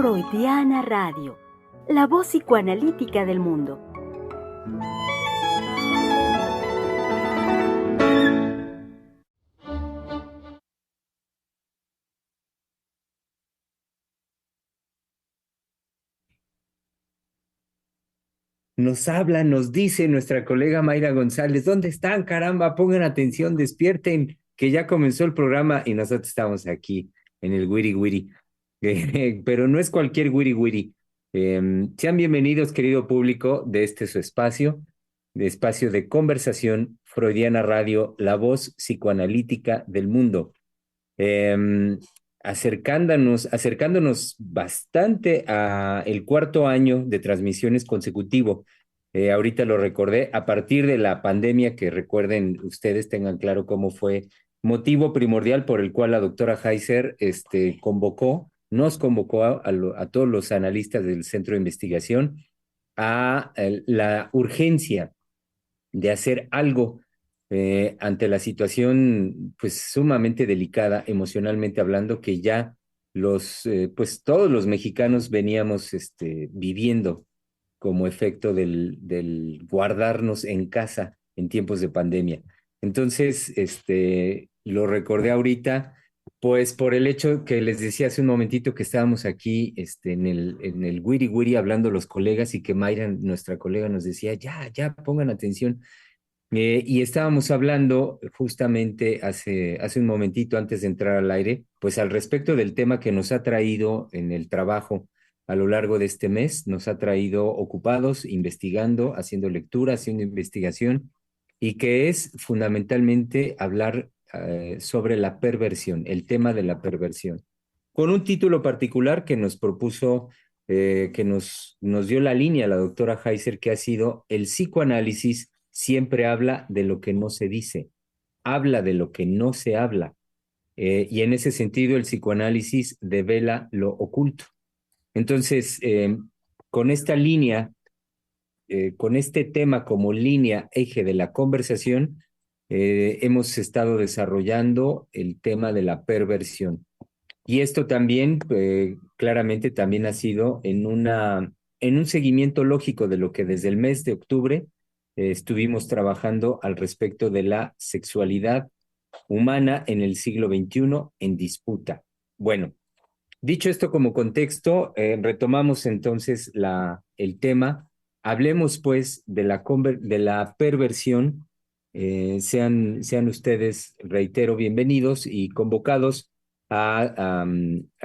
Freudiana Radio, la voz psicoanalítica del mundo. Nos habla, nos dice nuestra colega Mayra González, ¿dónde están? Caramba, pongan atención, despierten, que ya comenzó el programa y nosotros estamos aquí en el Wiri Wiri. Pero no es cualquier Wiri Wiri. Sean bienvenidos, querido público, de este su espacio, de espacio de conversación Freudiana Radio, la voz psicoanalítica del mundo. Eh, acercándonos bastante a el cuarto año de transmisiones consecutivo. Ahorita lo recordé, a partir de la pandemia, que recuerden ustedes, tengan claro cómo fue motivo primordial por el cual la doctora Heiser nos convocó a todos los analistas del centro de investigación a la urgencia de hacer algo ante la situación pues sumamente delicada emocionalmente hablando que ya pues todos los mexicanos veníamos viviendo como efecto del guardarnos en casa en tiempos de pandemia. Entonces, lo recordé ahorita, pues por el hecho que les decía hace un momentito que estábamos aquí en el Wiri Wiri hablando los colegas y que Mayra, nuestra colega, nos decía, ya, pongan atención. Y estábamos hablando justamente hace un momentito antes de entrar al aire, pues al respecto del tema que nos ha traído en el trabajo a lo largo de este mes, nos ha traído ocupados, investigando, haciendo lectura, haciendo investigación, y que es fundamentalmente hablar sobre la perversión, el tema de la perversión, con un título particular que nos propuso, que nos dio la línea la doctora Heiser, que ha sido el psicoanálisis siempre habla de lo que no se dice, habla de lo que no se habla. Y en ese sentido, el psicoanálisis devela lo oculto. Entonces, con esta línea, con este tema como línea eje de la conversación, hemos estado desarrollando el tema de la perversión. Y esto también, claramente, también ha sido en un seguimiento lógico de lo que desde el mes de octubre estuvimos trabajando al respecto de la sexualidad humana en el siglo XXI en disputa. Bueno, dicho esto como contexto, retomamos entonces el tema. Hablemos pues de la perversión. Sean ustedes, reitero, bienvenidos y convocados a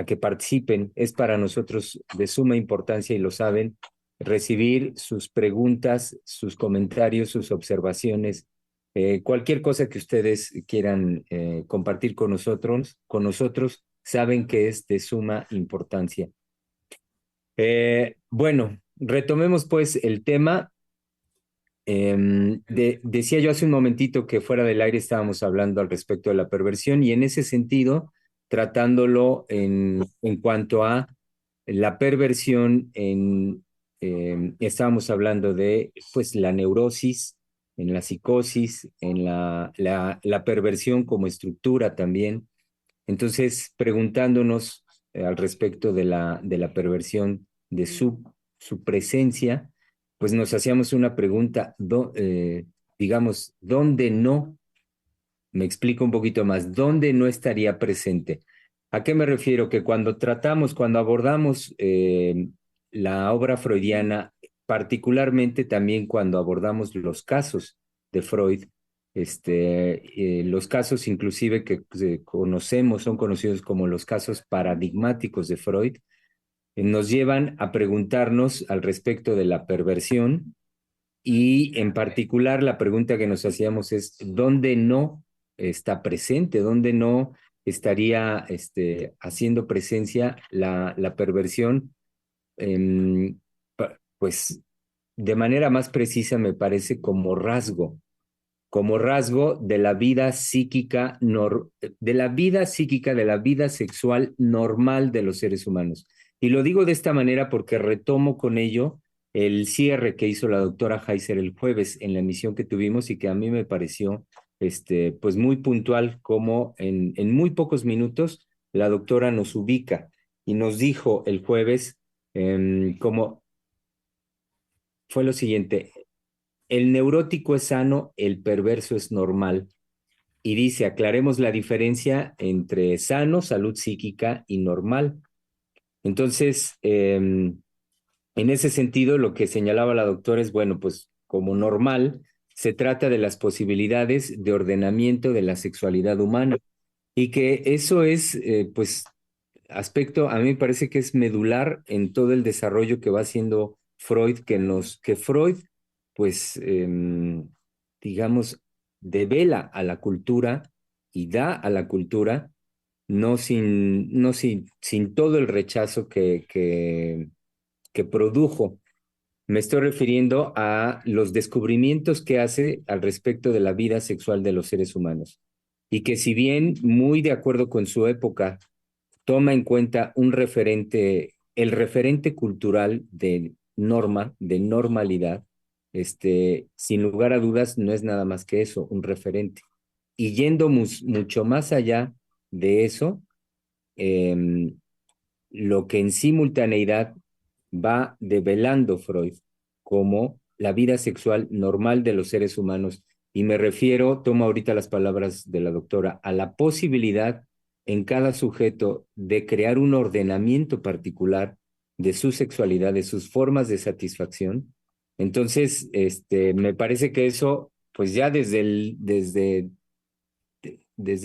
que participen. Es para nosotros de suma importancia, y lo saben, recibir sus preguntas, sus comentarios, sus observaciones, cualquier cosa que ustedes quieran compartir con nosotros, saben que es de suma importancia. Bueno, retomemos pues el tema. Decía yo hace un momentito que fuera del aire estábamos hablando al respecto de la perversión y en ese sentido, tratándolo en cuanto a la perversión, estábamos hablando de pues la neurosis, en la psicosis, en la perversión como estructura también. Entonces, preguntándonos al respecto de la perversión, de su presencia, pues nos hacíamos una pregunta, digamos, ¿dónde no? Me explico un poquito más, ¿dónde no estaría presente? ¿A qué me refiero? Que cuando abordamos la obra freudiana, particularmente también cuando abordamos los casos de Freud, los casos inclusive que conocemos, son conocidos como los casos paradigmáticos de Freud, nos llevan a preguntarnos al respecto de la perversión y en particular la pregunta que nos hacíamos es, ¿dónde no está presente? ¿Dónde no estaría haciendo presencia la perversión? Pues de manera más precisa me parece como rasgo de la vida psíquica, de la vida sexual normal de los seres humanos. Y lo digo de esta manera porque retomo con ello el cierre que hizo la doctora Heiser el jueves en la emisión que tuvimos y que a mí me pareció pues muy puntual como en muy pocos minutos la doctora nos ubica y nos dijo el jueves como fue lo siguiente, el neurótico es sano, el perverso es normal. Y dice, aclaremos la diferencia entre sano, salud psíquica y normal. Entonces, en ese sentido, lo que señalaba la doctora es, bueno, pues como normal, se trata de las posibilidades de ordenamiento de la sexualidad humana y que eso es, pues, aspecto, a mí me parece que es medular en todo el desarrollo que va haciendo Freud, que Freud, pues, digamos, devela a la cultura y da a la cultura, no sin todo el rechazo que produjo. Me estoy refiriendo a los descubrimientos que hace al respecto de la vida sexual de los seres humanos. Y que si bien muy de acuerdo con su época, toma en cuenta un referente, el referente cultural de norma, de normalidad, sin lugar a dudas no es nada más que eso, un referente. Y yendo mucho más allá de eso, eh, lo que en simultaneidad va develando Freud como la vida sexual normal de los seres humanos. Y me refiero, tomo ahorita las palabras de la doctora, a la posibilidad en cada sujeto de crear un ordenamiento particular de su sexualidad, de sus formas de satisfacción. Entonces, me parece que eso, pues ya desde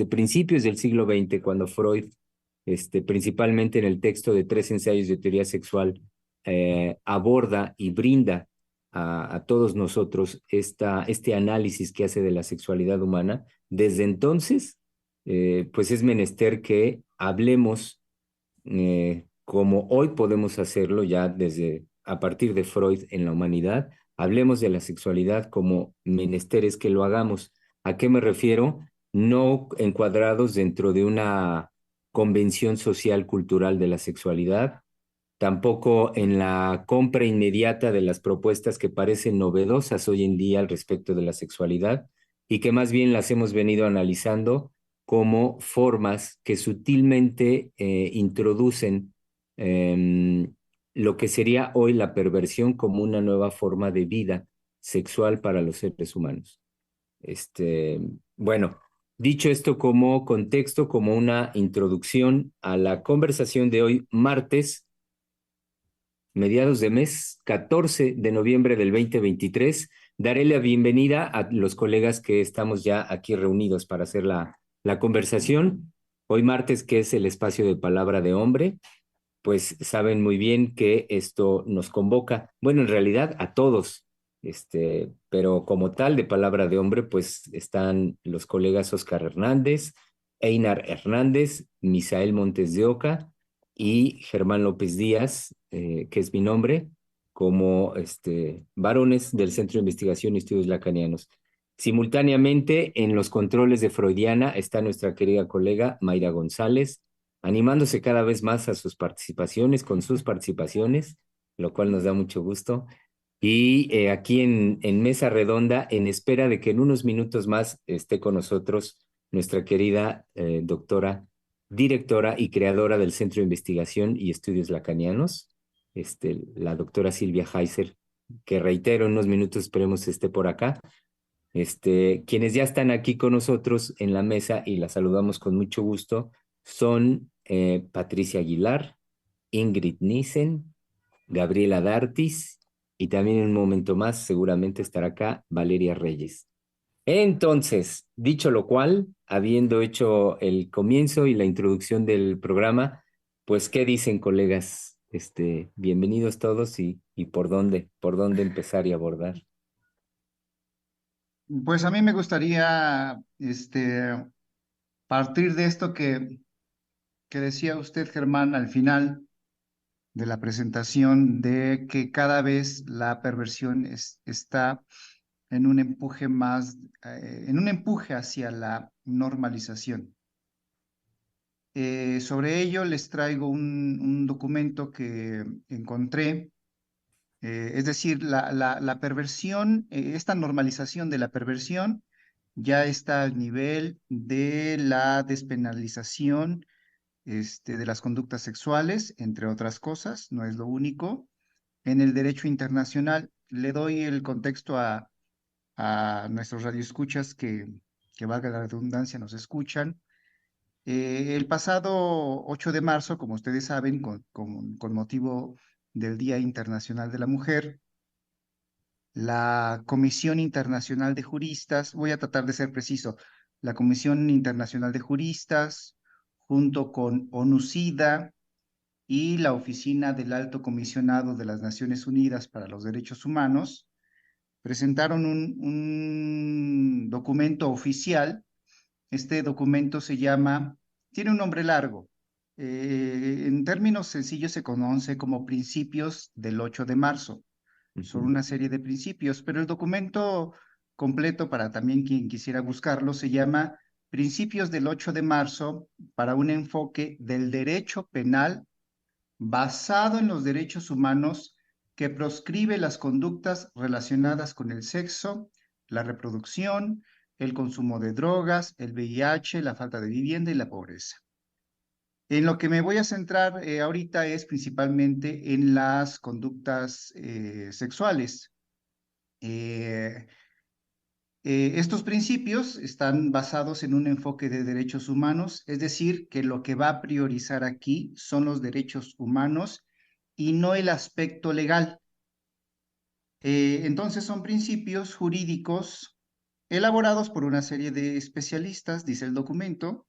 principios del siglo XX, cuando Freud, principalmente en el texto de Tres ensayos de teoría sexual, aborda y brinda a todos nosotros este análisis que hace de la sexualidad humana, desde entonces, pues es menester que hablemos como hoy podemos hacerlo ya desde a partir de Freud en la humanidad, hablemos de la sexualidad como menesteres que lo hagamos. ¿A qué me refiero? No encuadrados dentro de una convención social cultural de la sexualidad, tampoco en la compra inmediata de las propuestas que parecen novedosas hoy en día al respecto de la sexualidad y que más bien las hemos venido analizando como formas que sutilmente introducen eh, lo que sería hoy la perversión como una nueva forma de vida sexual para los seres humanos. Este, bueno, dicho esto como contexto, como una introducción a la conversación de hoy, martes mediados de mes, 14 de noviembre del 2023. Daré la bienvenida a los colegas que estamos ya aquí reunidos para hacer la conversación. Hoy martes, que es el espacio de palabra de hombre, pues saben muy bien que esto nos convoca, bueno, en realidad a todos, pero como tal de palabra de hombre, pues están los colegas Oscar Hernández, Einar Hernández, Misael Montes de Oca y Germán López Díaz, que es mi nombre, como varones del Centro de Investigación y Estudios Lacanianos. Simultáneamente, en los controles de Freudiana está nuestra querida colega Mayra González, animándose cada vez más a sus participaciones, con sus participaciones, lo cual nos da mucho gusto. Y aquí en Mesa Redonda, en espera de que en unos minutos más esté con nosotros nuestra querida doctora, directora y creadora del Centro de Investigación y Estudios Lacanianos, la doctora Silvia Heiser, que reitero, en unos minutos esperemos esté por acá. Quienes ya están aquí con nosotros en la mesa y la saludamos con mucho gusto son Patricia Aguilar, Ingrid Nissen, Gabriela Dartis y también en un momento más seguramente estará acá Valeria Reyes. Entonces, dicho lo cual, habiendo hecho el comienzo y la introducción del programa, pues, ¿qué dicen, colegas? Bienvenidos todos y por dónde empezar y abordar. Pues a mí me gustaría partir de esto que decía usted, Germán, al final de la presentación, de que cada vez la perversión está en un empuje en un empuje hacia la normalización. Sobre ello les traigo un documento que encontré. Es decir, la perversión, esta normalización de la perversión ya está al nivel de la despenalización de las conductas sexuales, entre otras cosas, no es lo único. En el derecho internacional, le doy el contexto a nuestros radioescuchas que valga la redundancia, nos escuchan. El pasado 8 de marzo, como ustedes saben, con motivo del Día Internacional de la Mujer, la Comisión Internacional de Juristas, voy a tratar de ser preciso, la Comisión Internacional de Juristas, junto con ONUCIDA y la Oficina del Alto Comisionado de las Naciones Unidas para los Derechos Humanos, presentaron un documento oficial. Este documento tiene un nombre largo. En términos sencillos se conoce como Principios del 8 de marzo. Son Ujú. una serie de principios, pero el documento completo, para también quien quisiera buscarlo, se llama Principios del 8 de marzo para un enfoque del derecho penal basado en los derechos humanos que proscribe las conductas relacionadas con el sexo, la reproducción, el consumo de drogas, el VIH, la falta de vivienda y la pobreza. En lo que me voy a centrar ahorita es principalmente en las conductas sexuales. Eh, Estos principios están basados en un enfoque de derechos humanos, es decir, que lo que va a priorizar aquí son los derechos humanos y no el aspecto legal. Entonces son principios jurídicos elaborados por una serie de especialistas, dice el documento,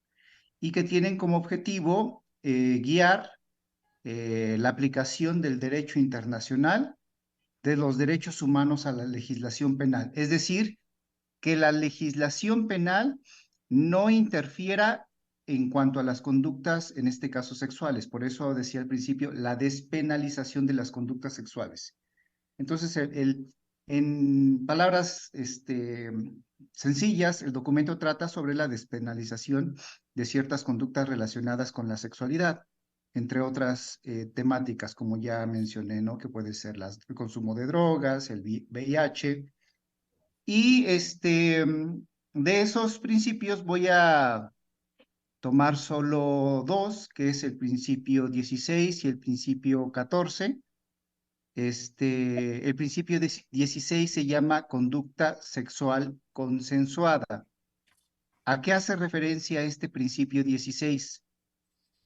y que tienen como objetivo guiar la aplicación del derecho internacional de los derechos humanos a la legislación penal. Es decir, que la legislación penal no interfiera en cuanto a las conductas, en este caso sexuales. Por eso decía al principio la despenalización de las conductas sexuales. Entonces, en palabras sencillas, el documento trata sobre la despenalización de ciertas conductas relacionadas con la sexualidad, entre otras temáticas, como ya mencioné, ¿no? Que puede ser el consumo de drogas, el VIH. Y de esos principios voy a tomar solo dos, que es el principio 16 y el principio 14. El principio 16 se llama conducta sexual consensuada. ¿A qué hace referencia este principio 16?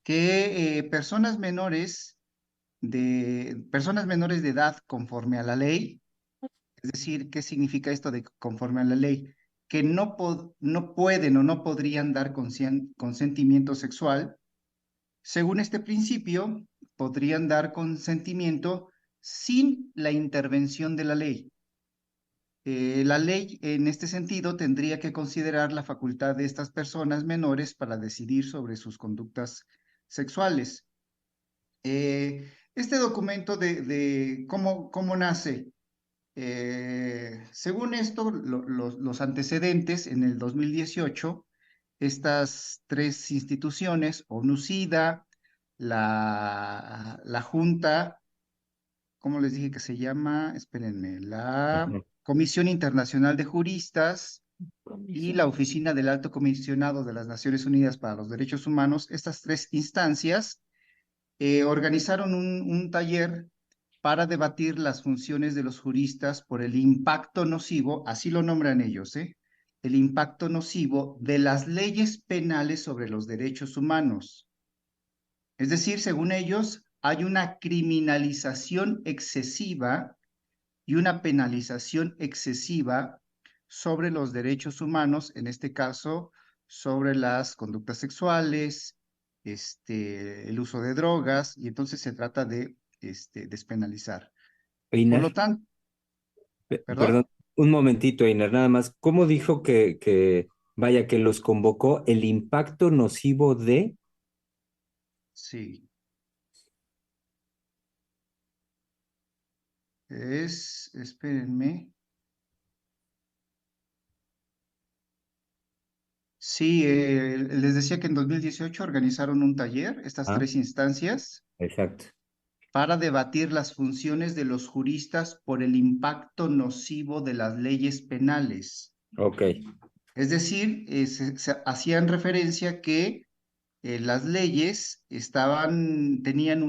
Que personas menores de edad conforme a la ley, es decir, ¿qué significa esto de conforme a la ley? Que no pueden o no podrían dar consentimiento sexual. Según este principio, podrían dar consentimiento sin la intervención de la ley. La ley, en este sentido, tendría que considerar la facultad de estas personas menores para decidir sobre sus conductas sexuales. Este documento de cómo nace. Según esto, los antecedentes, en el 2018, estas tres instituciones, ONUCIDA, la Junta, ¿cómo les dije que se llama? Espérenme, la Ajá. Comisión Internacional de Juristas y la Comisión. Oficina del Alto Comisionado de las Naciones Unidas para los Derechos Humanos, estas tres instancias organizaron un taller para debatir las funciones de los juristas por el impacto nocivo, así lo nombran ellos, el impacto nocivo de las leyes penales sobre los derechos humanos. Es decir, según ellos, hay una criminalización excesiva y una penalización excesiva sobre los derechos humanos, en este caso, sobre las conductas sexuales, el uso de drogas, y entonces se trata de despenalizar. Por lo Einar, tanto, perdón, ¿perdón? un momentito, Einar, nada más. ¿Cómo dijo vaya, que los convocó el impacto nocivo de... Sí, espérenme. Sí, les decía que en 2018 organizaron un taller, estas Ah, tres instancias, exacto. para debatir las funciones de los juristas por el impacto nocivo de las leyes penales. Ok. Es decir, se hacían referencia que las leyes tenían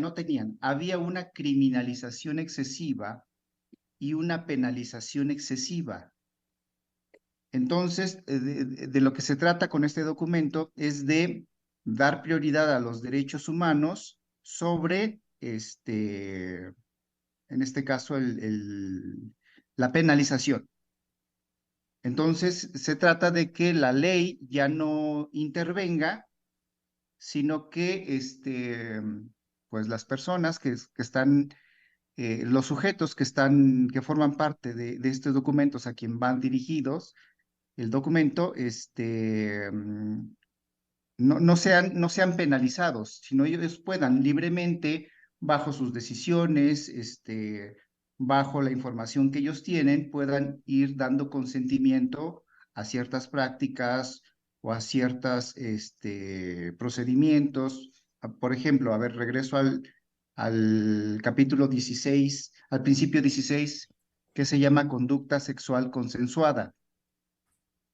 no tenían, había una criminalización excesiva y una penalización excesiva. Entonces, de lo que se trata con este documento es de dar prioridad a los derechos humanos sobre, en este caso, la penalización. Entonces, se trata de que la ley ya no intervenga, sino que pues las personas que están, los sujetos que forman parte de estos documentos a quien van dirigidos, el documento, no sean penalizados, sino ellos puedan libremente, bajo sus decisiones, bajo la información que ellos tienen, puedan ir dando consentimiento a ciertas prácticas o a ciertos procedimientos. Por ejemplo, a ver, regreso al capítulo 16, al principio 16, que se llama conducta sexual consensuada.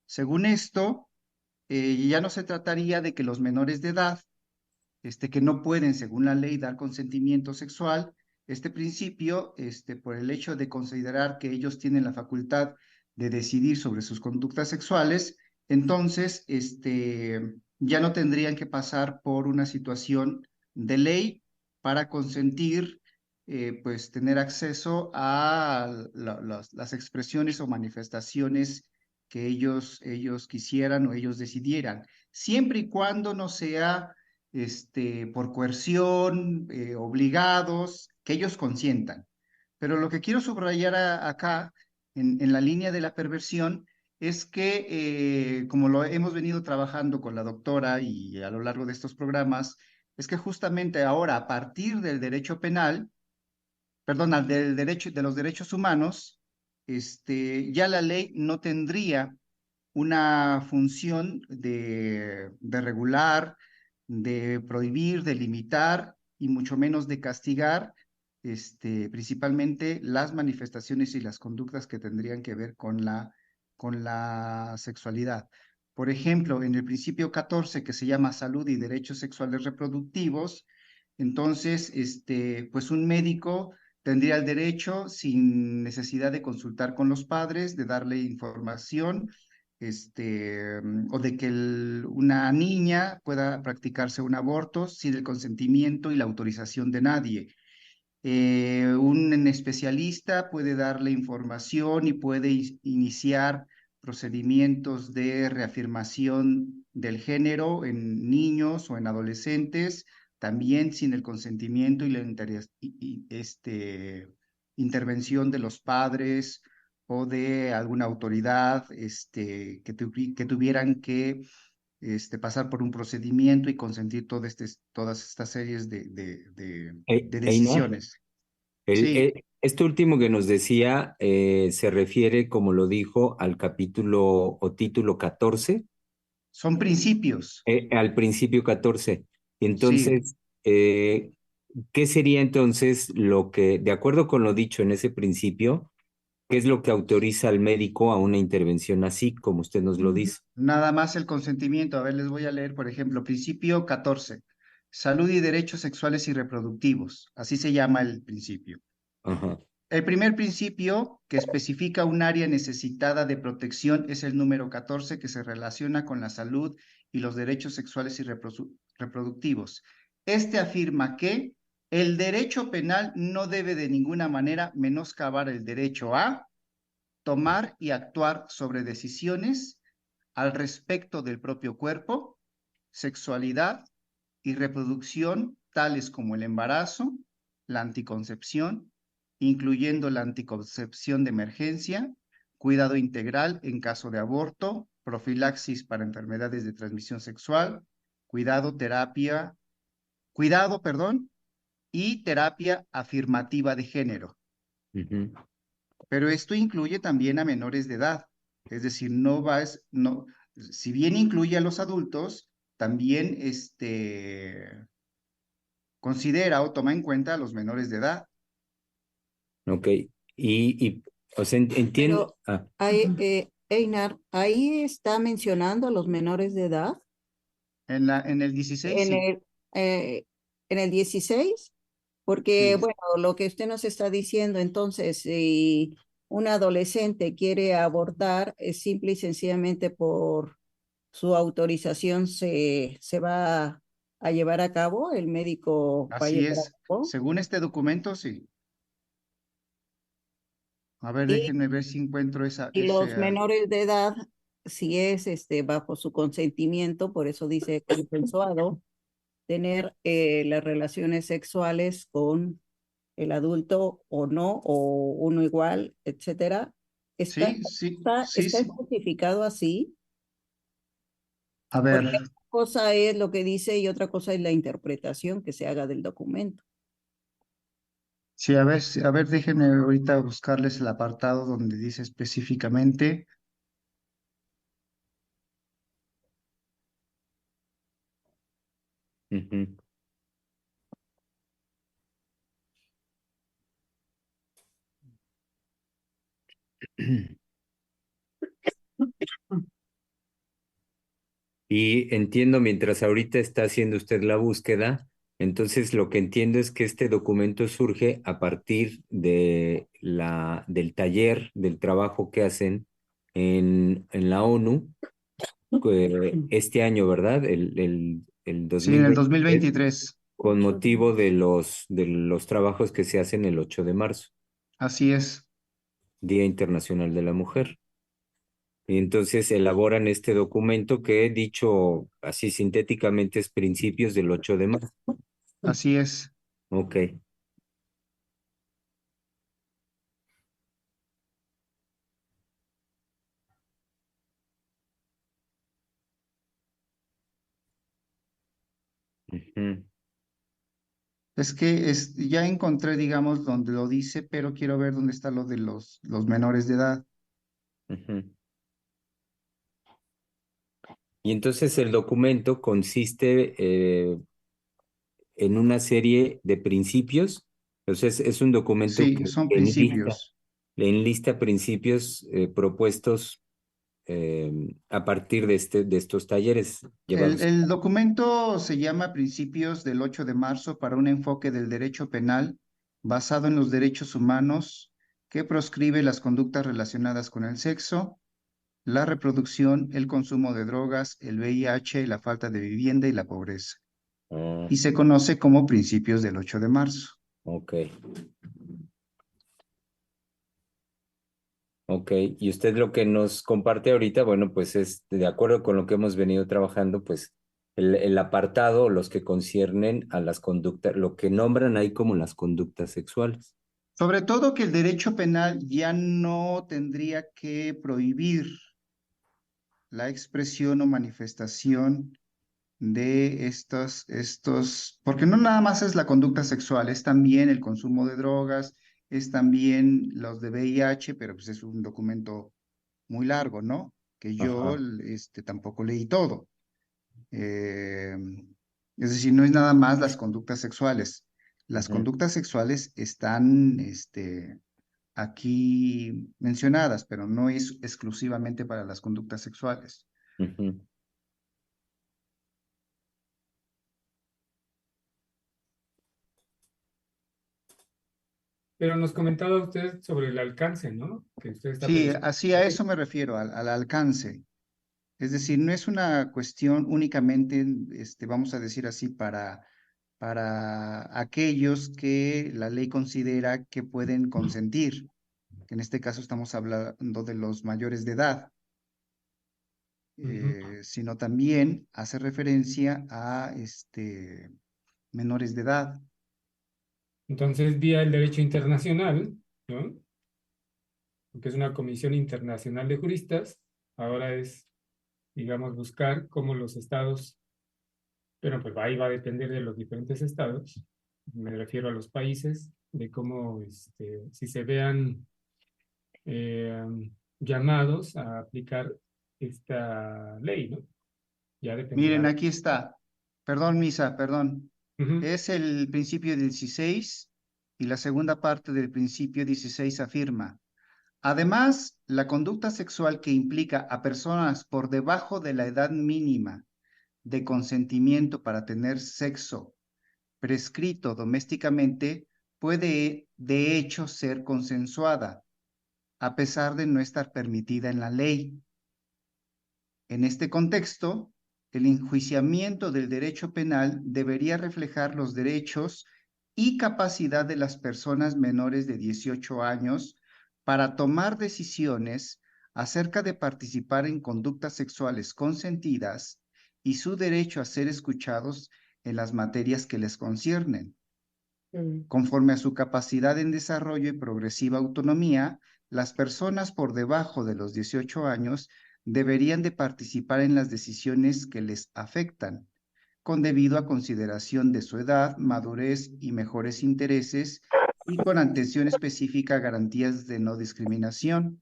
Según esto, ya no se trataría de que los menores de edad, que no pueden, según la ley, dar consentimiento sexual, este principio, por el hecho de considerar que ellos tienen la facultad de decidir sobre sus conductas sexuales, entonces, ya no tendrían que pasar por una situación de ley para consentir, pues, tener acceso a las expresiones o manifestaciones que ellos quisieran o ellos decidieran, siempre y cuando no sea por coerción, obligados, que ellos consientan. Pero lo que quiero subrayar acá, en la línea de la perversión, es que, como lo hemos venido trabajando con la doctora y a lo largo de estos programas, es que justamente ahora, a partir del derecho penal, perdón, del derecho, de los derechos humanos, ya la ley no tendría una función de regular, de prohibir, de limitar y mucho menos de castigar, principalmente las manifestaciones y las conductas que tendrían que ver con la sexualidad. Por ejemplo, en el principio 14, que se llama Salud y Derechos Sexuales Reproductivos, entonces, pues un médico tendría el derecho, sin necesidad de consultar con los padres, de darle información, o de que una niña pueda practicarse un aborto sin el consentimiento y la autorización de nadie. Un especialista puede darle información y puede iniciar procedimientos de reafirmación del género en niños o en adolescentes, también sin el consentimiento y la intervención de los padres o de alguna autoridad, que tuvieran que, pasar por un procedimiento y consentir todas estas series de Einar, decisiones. Sí, esto último que nos decía se refiere, como lo dijo, al capítulo o título 14, son principios. al principio 14. Sí, Entonces, ¿qué sería entonces lo que, de acuerdo con lo dicho en ese principio, qué es lo que autoriza al médico a una intervención así, como usted nos lo dice? nada más el consentimiento. A ver, les voy a leer, por ejemplo, principio 14. Salud y derechos sexuales y reproductivos. Así se llama el principio. Ajá. El primer principio que especifica un área necesitada de protección es el número 14, que se relaciona con la salud y los derechos sexuales y reproductivos. Este afirma que el derecho penal no debe de ninguna manera menoscabar el derecho a tomar y actuar sobre decisiones al respecto del propio cuerpo, sexualidad y reproducción, tales como el embarazo, la anticoncepción, incluyendo la anticoncepción de emergencia, cuidado integral en caso de aborto, profilaxis para enfermedades de transmisión sexual, cuidado, perdón, y terapia afirmativa de género. Ujú. Pero esto incluye también a menores de edad. Es decir, no, si bien incluye a los adultos, también considera o toma en cuenta a los menores de edad. Ok. Y o sea, entiendo. Pero hay, Einar, ahí está mencionando a los menores de edad En el 16, en sí, eh, en el 16, porque sí, bueno, lo que usted nos está diciendo, entonces, si un adolescente quiere abortar, es simple y sencillamente por su autorización se va a llevar a cabo, el médico va a así llevar a es. cabo. Según este documento, sí. A ver, Y, déjenme ver si encuentro y los menores de edad, si es bajo su consentimiento, por eso dice consensuado, tener las relaciones sexuales con el adulto o no, o uno igual, etcétera. sí, sí, sí, Está sí. especificado así, A porque ver, una cosa es lo que dice y otra cosa es la interpretación que se haga del documento. sí, a ver, a ver, déjenme ahorita buscarles el apartado donde dice específicamente. Ujú. Y entiendo, mientras ahorita está haciendo usted la búsqueda, entonces lo que entiendo es que este documento surge a partir de del taller, del trabajo que hacen en la ONU este año, ¿verdad? El Sí, en el 2023, 2023. con motivo de los trabajos que se hacen el 8 de marzo, Así es, Día Internacional de la Mujer. Y entonces elaboran este documento que, dicho así sintéticamente, es principios del 8 de marzo. así es. Ok. Ujú, Es que ya encontré, digamos, donde lo dice, pero quiero ver dónde está lo de los menores de edad. ujú. Y entonces el documento consiste en una serie de principios. Entonces es un documento Sí, que son principios. enlista principios propuestos a partir de estos talleres llevados. El documento se llama Principios del 8 de marzo para un enfoque del derecho penal basado en los derechos humanos que proscribe las conductas relacionadas con el sexo, la reproducción, el consumo de drogas, el VIH, la falta de vivienda y la pobreza. Ah, Y se conoce como Principios del 8 de marzo. ok. Ok, y usted lo que nos comparte ahorita, bueno, pues es de acuerdo con lo que hemos venido trabajando, pues el apartado, los que conciernen a las conductas, lo que nombran ahí como las conductas sexuales. Sobre todo que el derecho penal ya no tendría que prohibir la expresión o manifestación de porque no nada más es la conducta sexual, es también el consumo de drogas, es también los de VIH, pero pues es un documento muy largo, ¿no? Que yo Ajá. tampoco leí todo. Eh, es decir, no es nada más las conductas sexuales. Las Ujú, conductas sexuales están aquí mencionadas, pero no es exclusivamente para las conductas sexuales. ujú. Pero nos comentaba usted sobre el alcance, ¿no? Que usted está Sí, pensando. así a eso me refiero, al alcance. Es decir, no es una cuestión únicamente, vamos a decir así, para aquellos que la ley considera que pueden consentir, que en este caso estamos hablando de los mayores de edad, Ujú. sino también hace referencia a menores de edad. Entonces, vía el derecho internacional, ¿no? Que es una comisión internacional de juristas, ahora es, digamos, buscar cómo los estados, pero pues ahí va a depender de los diferentes estados, me refiero a los países, de cómo, si se vean eh, llamados a aplicar esta ley, ¿no? Ya dependerá Miren, de... aquí está. Perdón, Misa, perdón. Ujú. Es el principio 16 y la segunda parte del principio 16 afirma. Además, la conducta sexual que implica a personas por debajo de la edad mínima de consentimiento para tener sexo prescrito domésticamente puede de hecho ser consensuada, a pesar de no estar permitida en la ley. En este contexto, el enjuiciamiento del derecho penal debería reflejar los derechos y capacidad de las personas menores de 18 años para tomar decisiones acerca de participar en conductas sexuales consentidas y su derecho a ser escuchados en las materias que les conciernen. Conforme a su capacidad en desarrollo y progresiva autonomía, las personas por debajo de los 18 años deberían de participar en las decisiones que les afectan, con debida consideración de su edad, madurez y mejores intereses, y con atención específica a garantías de no discriminación.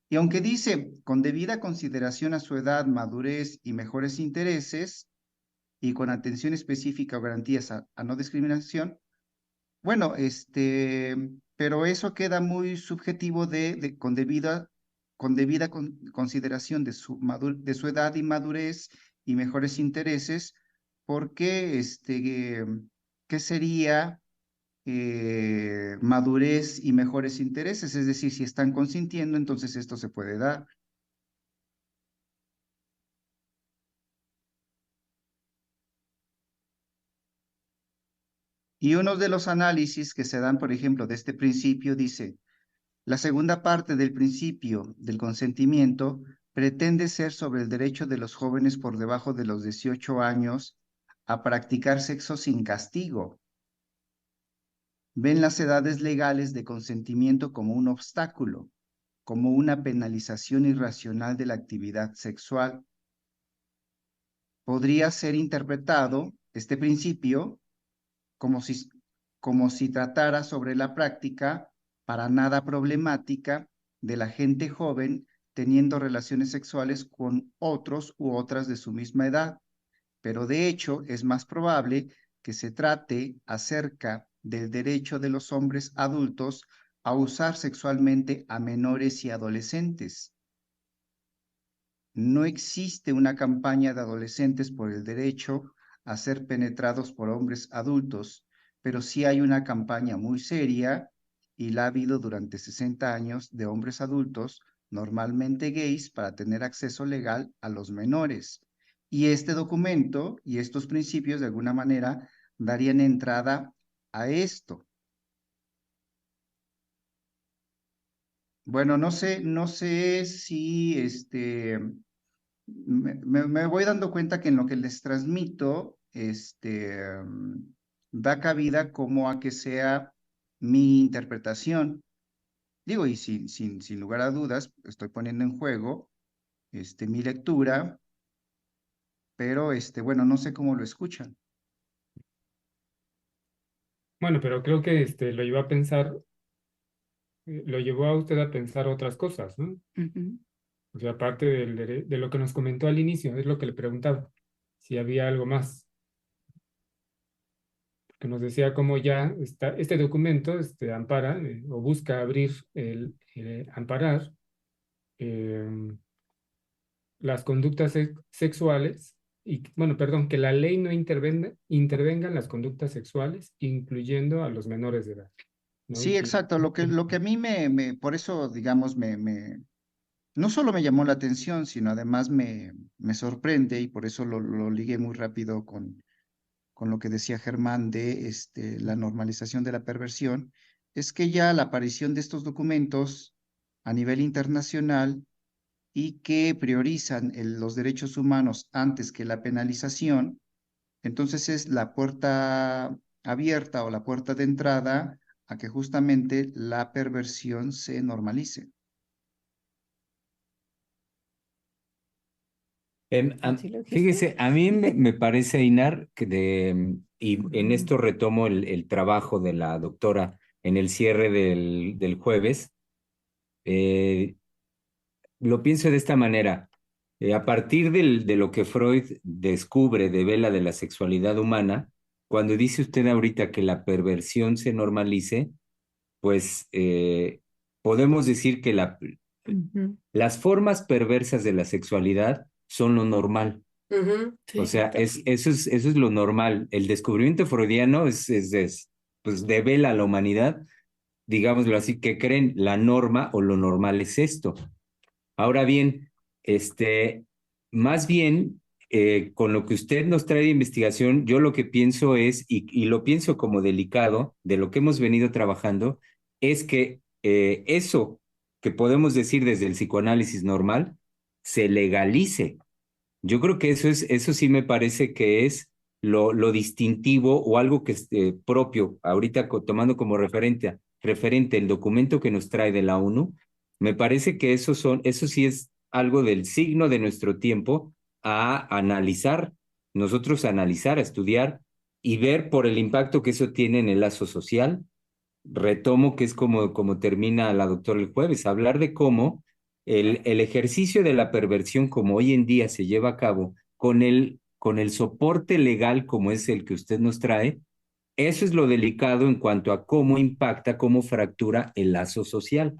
Y aunque dice con debida consideración a su edad, madurez y mejores intereses, y con atención específica o garantías a no discriminación, bueno, pero eso queda muy subjetivo con debida consideración de de su edad y madurez y mejores intereses, porque, ¿qué sería madurez y mejores intereses? Es decir, si están consintiendo, entonces esto se puede dar. Y uno de los análisis que se dan, por ejemplo, de este principio dice: la segunda parte del principio del consentimiento pretende ser sobre el derecho de los jóvenes por debajo de los 18 años a practicar sexo sin castigo. Ven las edades legales de consentimiento como un obstáculo, como una penalización irracional de la actividad sexual. Podría ser interpretado este principio como si tratara sobre la práctica para nada problemática de la gente joven teniendo relaciones sexuales con otros u otras de su misma edad, pero de hecho es más probable que se trate acerca del derecho de los hombres adultos a usar sexualmente a menores y adolescentes. No existe una campaña de adolescentes por el derecho a ser penetrados por hombres adultos, pero sí hay una campaña muy seria, y la ha habido durante 60 años, de hombres adultos, normalmente gays, para tener acceso legal a los menores. Y este documento y estos principios, de alguna manera, darían entrada a esto. Bueno, no sé si me voy dando cuenta que en lo que les transmito, da cabida como a que sea mi interpretación. Digo, y sin lugar a dudas, estoy poniendo en juego, mi lectura, pero, bueno, no sé cómo lo escuchan. Bueno, pero creo que lo llevó a pensar, lo llevó a usted a pensar otras cosas, ¿no? Ujú. O sea, aparte de lo que nos comentó al inicio, es lo que le preguntaba, si había algo más, que nos decía cómo ya está, este documento ampara o busca abrir, amparar em, las conductas sexuales y, bueno, perdón, que la ley no intervenga en las conductas sexuales, incluyendo a los menores de edad, ¿no? Sí, exacto. Lo que a mí por eso, digamos, no solo me llamó la atención, sino además me sorprende, y por eso lo ligué muy rápido con lo que decía Germán de la normalización de la perversión, es que ya la aparición de estos documentos a nivel internacional, y que priorizan los derechos humanos antes que la penalización, entonces es la puerta abierta o la puerta de entrada a que justamente la perversión se normalice. Así lo dijiste. Fíjese, a mí me parece, Inar, y en esto retomo el trabajo de la doctora en el cierre del jueves. eh, lo pienso de esta manera. A partir de lo que Freud descubre, devela de la sexualidad humana, cuando dice usted ahorita que la perversión se normalice, pues podemos decir que Ujú. las formas perversas de la sexualidad son lo normal. Ujú, O sí. sea, eso es lo normal. El descubrimiento freudiano pues devela a la humanidad, digámoslo así, que creen la norma o lo normal es esto. Ahora bien, más bien, con lo que usted nos trae de investigación, yo lo que pienso es, y lo pienso como delicado, de lo que hemos venido trabajando, es que eso que podemos decir desde el psicoanálisis normal se legalice. Yo creo que eso sí me parece que es lo distintivo o algo que es propio, ahorita tomando como referente el documento que nos trae de la ONU, me parece que eso sí es algo del signo de nuestro tiempo a analizar, nosotros analizar, a estudiar y ver por el impacto que eso tiene en el lazo social. Retomo que es como termina la doctora el jueves, hablar de cómo el ejercicio de la perversión como hoy en día se lleva a cabo con el soporte legal como es el que usted nos trae, eso es lo delicado en cuanto a cómo impacta, cómo fractura el lazo social.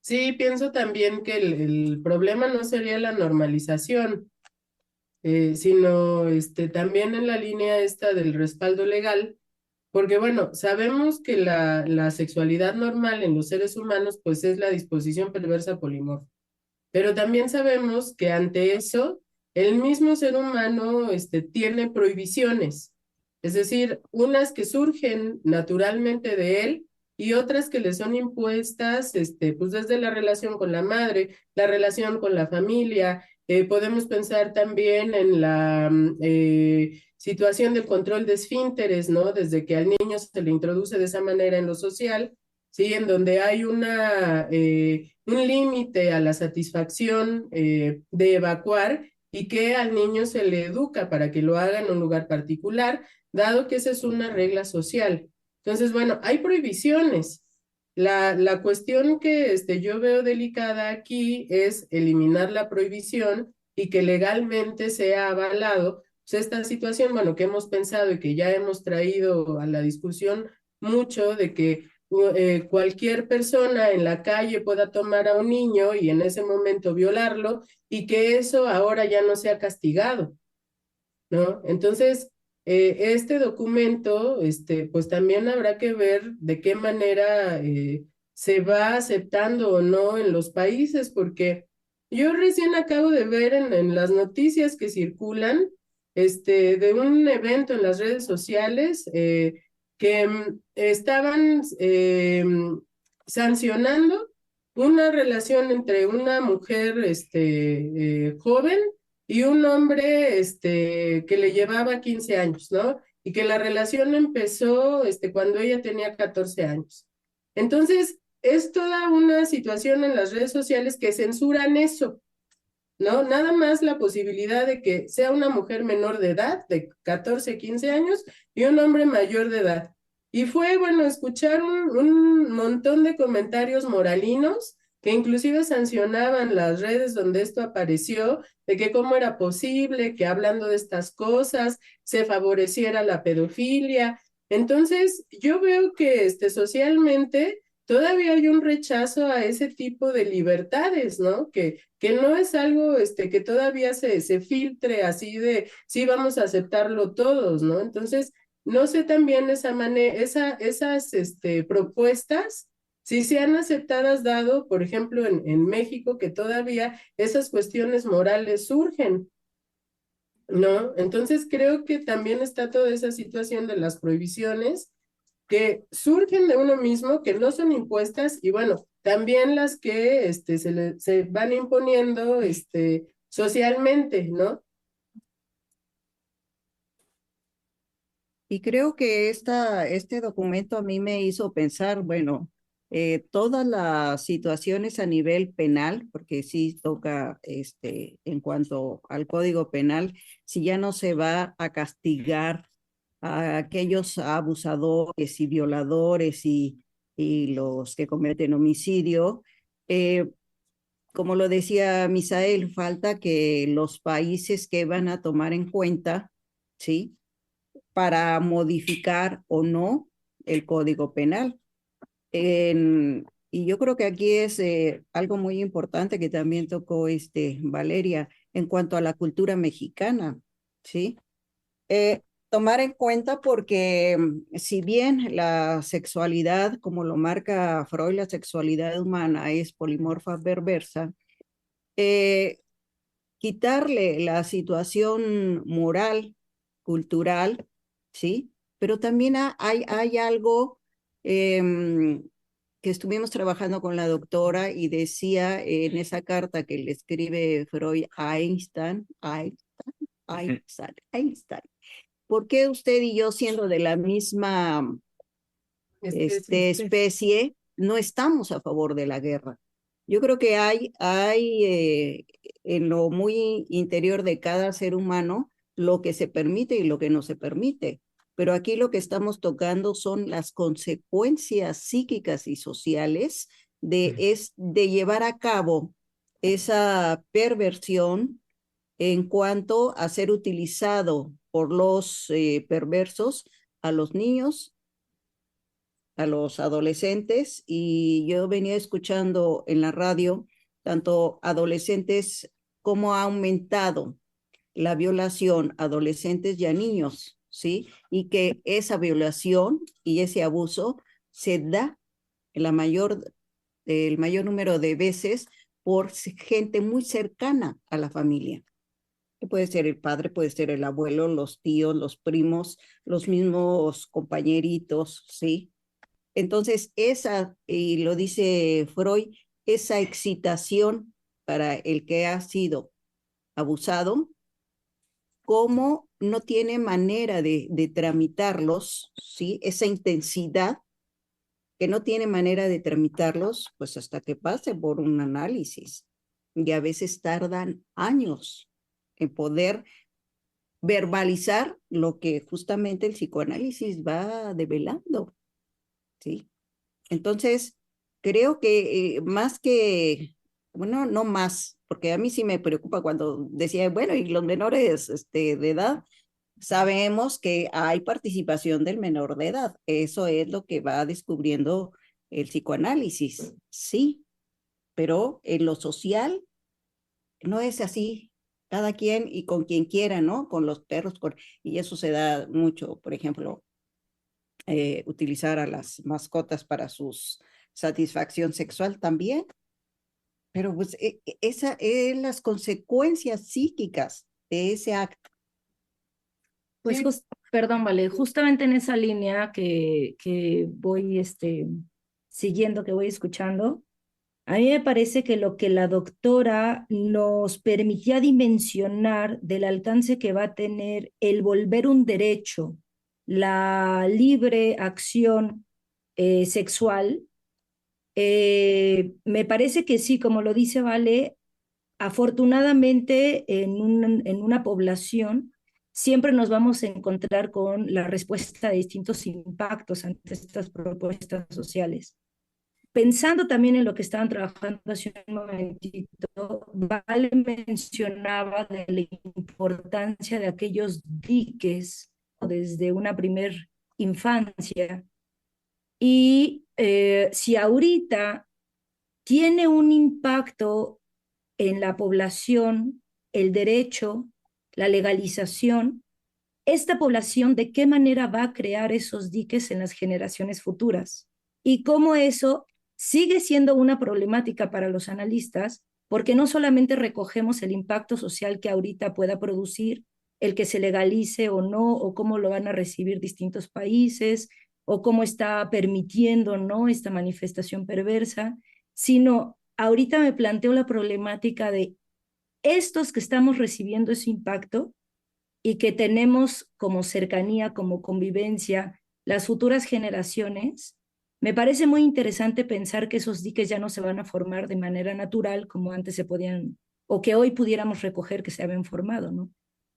Sí, pienso también que el problema no sería la normalización, sino también en la línea esta del respaldo legal, porque bueno, sabemos que la sexualidad normal en los seres humanos pues es la disposición perversa polimorfa, pero también sabemos que ante eso el mismo ser humano tiene prohibiciones, es decir, unas que surgen naturalmente de él y otras que le son impuestas pues desde la relación con la madre, la relación con la familia. Podemos pensar también en la situación del control de esfínteres, ¿no? Desde que al niño se le introduce de esa manera en lo social, ¿sí? En donde hay un límite a la satisfacción de evacuar y que al niño se le educa para que lo haga en un lugar particular, dado que esa es una regla social. Entonces, bueno, hay prohibiciones. La cuestión que yo veo delicada aquí es eliminar la prohibición y que legalmente sea avalado pues, esta situación, bueno, que hemos pensado y que ya hemos traído a la discusión mucho de que cualquier persona en la calle pueda tomar a un niño y en ese momento violarlo y que eso ahora ya no sea castigado, ¿no? Entonces, este documento, pues también habrá que ver de qué manera se va aceptando o no en los países, porque yo recién acabo de ver en las noticias que circulan, de un evento en las redes sociales que estaban sancionando una relación entre una mujer joven y un hombre que le llevaba 15 años, ¿no? Y que la relación empezó cuando ella tenía 14 años. Entonces, es toda una situación en las redes sociales que censuran eso, ¿no? Nada más la posibilidad de que sea una mujer menor de edad, de 14, 15 años, y un hombre mayor de edad. Y fue, bueno, escuchar un montón de comentarios moralinos que inclusive sancionaban las redes donde esto apareció, de que cómo era posible que hablando de estas cosas se favoreciera la pedofilia. Entonces, yo veo que socialmente todavía hay un rechazo a ese tipo de libertades, ¿no? Que no es algo que todavía se filtre así de, sí, vamos a aceptarlo todos, ¿no? Entonces, no sé también esas propuestas, si sean aceptadas dado, por ejemplo, en México, que todavía esas cuestiones morales surgen, ¿no? Entonces, creo que también está toda esa situación de las prohibiciones que surgen de uno mismo, que no son impuestas, y bueno, también las que se van imponiendo socialmente, ¿no? Y creo que este documento a mí me hizo pensar, bueno, todas las situaciones a nivel penal, porque sí toca en cuanto al Código Penal, si ya no se va a castigar a aquellos abusadores y violadores y los que cometen homicidio, eh, como lo decía Misael, falta que los países que van a tomar en cuenta, ¿sí? Para modificar o no el Código Penal. Y yo creo que aquí es algo muy importante que también tocó Valeria en cuanto a la cultura mexicana, ¿sí? Tomar en cuenta porque si bien la sexualidad, como lo marca Freud, la sexualidad humana es polimorfa perversa, eh, quitarle la situación moral, cultural, ¿sí? Pero también hay algo que estuvimos trabajando con la doctora y decía en esa carta que le escribe Freud a Einstein, ¿por qué usted y yo, siendo de la misma especie, no estamos a favor de la guerra? Yo creo que hay en lo muy interior de cada ser humano lo que se permite y lo que no se permite. Pero aquí lo que estamos tocando son las consecuencias psíquicas y sociales de llevar a cabo esa perversión en cuanto a ser utilizado por los perversos a los niños, a los adolescentes, y yo venía escuchando en la radio tanto adolescentes como ha aumentado la violación a adolescentes y a niños, ¿sí? Y que esa violación y ese abuso se da el mayor número de veces por gente muy cercana a la familia. Puede ser el padre, puede ser el abuelo, los tíos, los primos, los mismos compañeritos, ¿sí? Entonces, y lo dice Freud, esa excitación para el que ha sido abusado, como no tiene manera de tramitarlos, ¿sí? Esa intensidad que no tiene manera de tramitarlos, pues hasta que pase por un análisis. Y a veces tardan años en poder verbalizar lo que justamente el psicoanálisis va develando, ¿sí? Entonces, creo que más que, bueno, no más, porque a mí sí me preocupa cuando decía, bueno, y los menores de edad, sabemos que hay participación del menor de edad. Eso es lo que va descubriendo el psicoanálisis, sí, pero en lo social no es así. Cada quien y con quien quiera, ¿no? Con los perros, y eso se da mucho, por ejemplo, utilizar a las mascotas para su satisfacción sexual también, pero pues esa es las consecuencias psíquicas de ese acto. Pues Sí. perdón, vale, justamente en esa línea que voy siguiendo, que voy escuchando, a mí me parece que lo que la doctora nos permitía dimensionar del alcance que va a tener el volver un derecho, la libre acción sexual, me parece que sí, como lo dice Vale, afortunadamente en una población siempre nos vamos a encontrar con la respuesta de distintos impactos ante estas propuestas sociales. Pensando también en lo que estaban trabajando hace un momentito, Vale mencionaba de la importancia de aquellos diques desde una primer infancia. Y si ahorita tiene un impacto en la población el derecho, la legalización, esta población de qué manera va a crear esos diques en las generaciones futuras y cómo eso sigue siendo una problemática para los analistas, porque no solamente recogemos el impacto social que ahorita pueda producir el que se legalice o no, o cómo lo van a recibir distintos países, o cómo está permitiendo no esta manifestación perversa, sino ahorita me planteo la problemática de estos que estamos recibiendo ese impacto y que tenemos como cercanía, como convivencia, las futuras generaciones. Me parece muy interesante pensar que esos diques ya no se van a formar de manera natural como antes se podían, o que hoy pudiéramos recoger que se habían formado, ¿no?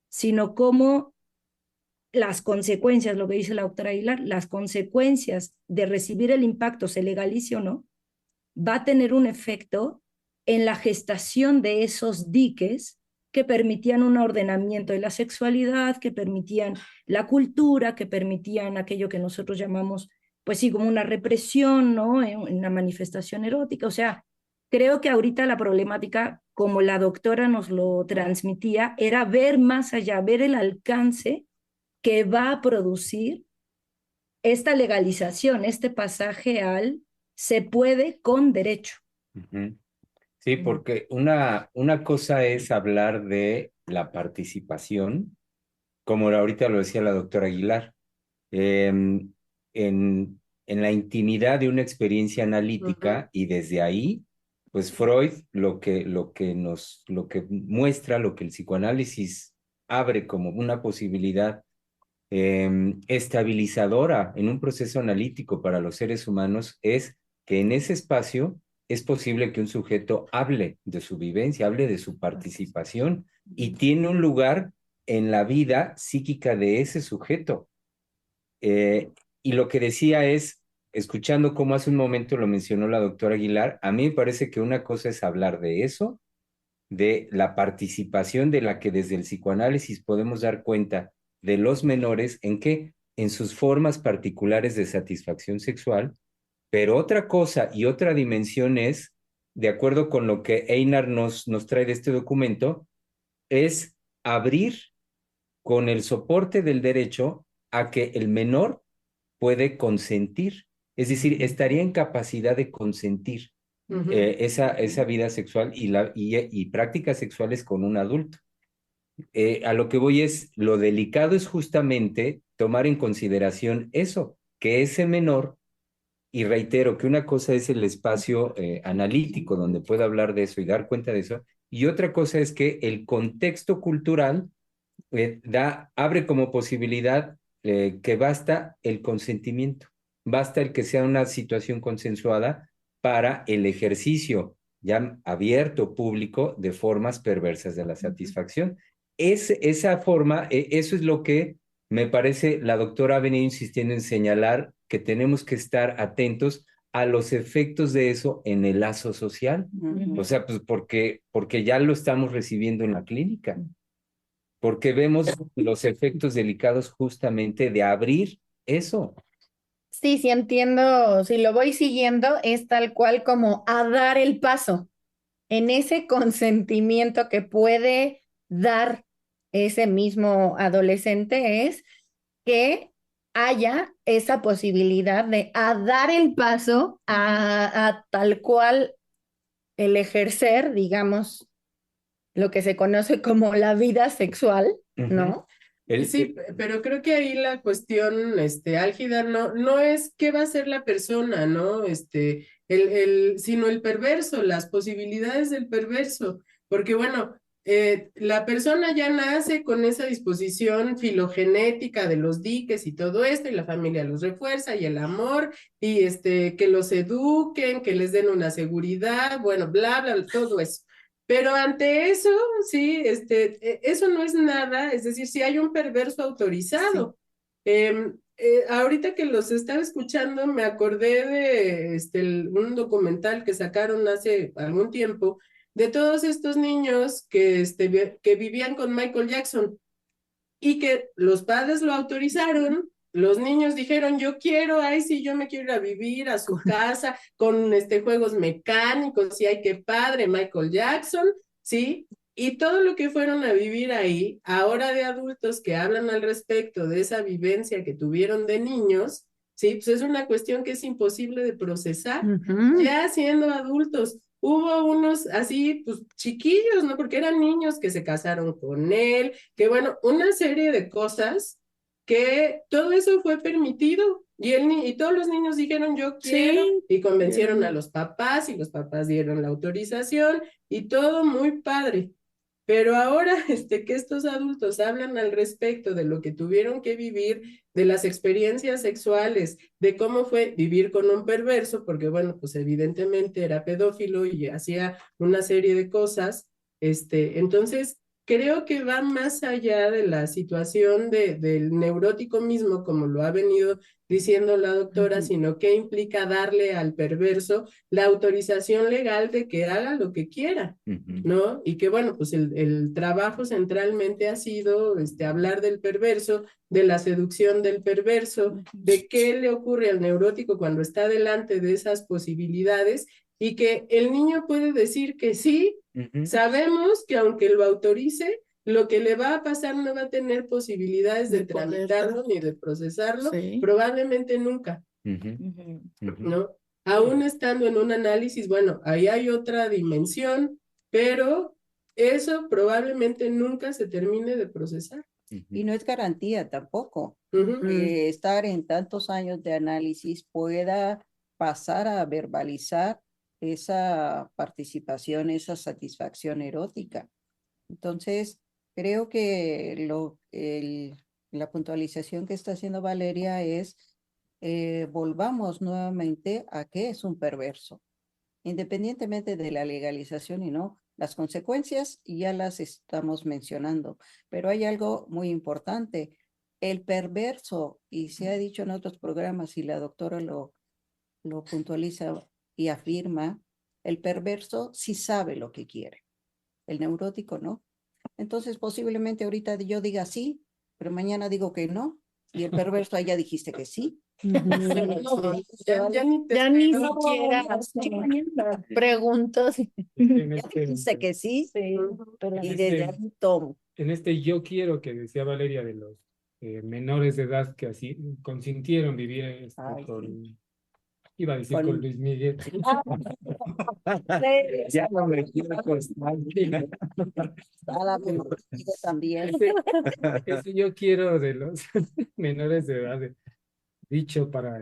Sino como las consecuencias, lo que dice la doctora Aguilar, las consecuencias de recibir el impacto, se legalice o no, va a tener un efecto en la gestación de esos diques que permitían un ordenamiento de la sexualidad, que permitían la cultura, que permitían aquello que nosotros llamamos pues sí, como una represión, ¿no? En una manifestación erótica. O sea, creo que ahorita la problemática, como la doctora nos lo transmitía, era ver más allá, ver el alcance que va a producir esta legalización, este pasaje al se puede con derecho. Ujú. Sí, porque una cosa es hablar de la participación, como ahorita lo decía la doctora Aguilar, en, en la intimidad de una experiencia analítica y desde ahí, pues Freud lo que muestra, lo que el psicoanálisis abre como una posibilidad estabilizadora en un proceso analítico para los seres humanos es que en ese espacio es posible que un sujeto hable de su vivencia, hable de su participación y tiene un lugar en la vida psíquica de ese sujeto. Y lo que decía es, escuchando como hace un momento lo mencionó la doctora Aguilar, a mí me parece que una cosa es hablar de eso, de la participación de la que desde el psicoanálisis podemos dar cuenta de los menores en que en sus formas particulares de satisfacción sexual, pero otra cosa y otra dimensión es, de acuerdo con lo que Einar nos trae de este documento, es abrir con el soporte del derecho a que el menor puede consentir, es decir, estaría en capacidad de consentir esa vida sexual y prácticas sexuales con un adulto. A lo que voy es, lo delicado es justamente tomar en consideración eso, que ese menor, y reitero que una cosa es el espacio analítico donde pueda hablar de eso y dar cuenta de eso, y otra cosa es que el contexto cultural abre como posibilidad que basta el consentimiento, basta el que sea una situación consensuada para el ejercicio ya abierto, público, de formas perversas de la satisfacción. Esa forma, eso es lo que me parece la doctora ha venido insistiendo en señalar que tenemos que estar atentos a los efectos de eso en el lazo social. O sea, pues porque ya lo estamos recibiendo en la clínica, porque vemos los efectos delicados justamente de abrir eso. Sí, sí entiendo, si lo voy siguiendo, es tal cual como a dar el paso en ese consentimiento que puede dar ese mismo adolescente, es que haya esa posibilidad de a dar el paso a tal cual el ejercer, digamos, lo que se conoce como la vida sexual, ¿no? Sí, pero creo que ahí la cuestión, álgida, no es qué va a ser la persona, ¿no? Sino el perverso, las posibilidades del perverso, porque bueno, la persona ya nace con esa disposición filogenética de los diques y todo esto, y la familia los refuerza, y el amor, y que los eduquen, que les den una seguridad, bueno, bla, bla, todo eso. Pero ante eso, sí, eso no es nada, es decir, si hay un perverso autorizado. Sí. Ahorita que los estaba escuchando, me acordé de un documental que sacaron hace algún tiempo de todos estos niños que vivían con Michael Jackson y que los padres lo autorizaron. Los niños dijeron, yo quiero, ay, sí, yo me quiero ir a vivir a su casa con juegos mecánicos, y ay, qué padre, Michael Jackson, ¿sí? Y todo lo que fueron a vivir ahí, ahora de adultos que hablan al respecto de esa vivencia que tuvieron de niños, ¿sí? Pues es una cuestión que es imposible de procesar, ya siendo adultos. Hubo unos así, pues chiquillos, ¿no? Porque eran niños que se casaron con él, que bueno, una serie de cosas que todo eso fue permitido y todos los niños dijeron yo quiero, sí, y convencieron a los papás y los papás dieron la autorización y todo muy padre. Pero ahora que estos adultos hablan al respecto de lo que tuvieron que vivir, de las experiencias sexuales, de cómo fue vivir con un perverso, porque bueno, pues evidentemente era pedófilo y hacía una serie de cosas, entonces creo que va más allá de la situación del neurótico mismo, como lo ha venido diciendo la doctora, sino que implica darle al perverso la autorización legal de que haga lo que quiera, ¿no? Y que bueno, pues el trabajo centralmente ha sido hablar del perverso, de la seducción del perverso, de qué le ocurre al neurótico cuando está delante de esas posibilidades, y que el niño puede decir que sí. Sabemos que aunque lo autorice, lo que le va a pasar no va a tener posibilidades de tramitarlo ni de procesarlo, probablemente nunca, ¿no? Aún estando en un análisis, bueno, ahí hay otra dimensión, pero eso probablemente nunca se termine de procesar. Y no es garantía tampoco. Estar en tantos años de análisis pueda pasar a verbalizar esa participación, esa satisfacción erótica. Entonces, creo que la puntualización que está haciendo Valeria es, volvamos nuevamente a qué es un perverso, independientemente de la legalización y no. Las consecuencias ya las estamos mencionando, pero hay algo muy importante. El perverso, y se ha dicho en otros programas y la doctora lo puntualiza y afirma, el perverso sí sabe lo que quiere, el neurótico no. Entonces posiblemente ahorita yo diga sí, pero mañana digo que no, y el perverso ya dijiste que sí. Ya ni siquiera pregunto. Dice que sí, pero y desde ahí tomo. En yo quiero que decía Valeria de los menores de edad que así consintieron vivir con, iba a decir con Luis Miguel. Ya no me quiero acostar. También. Ese yo quiero de los menores de edad, dicho para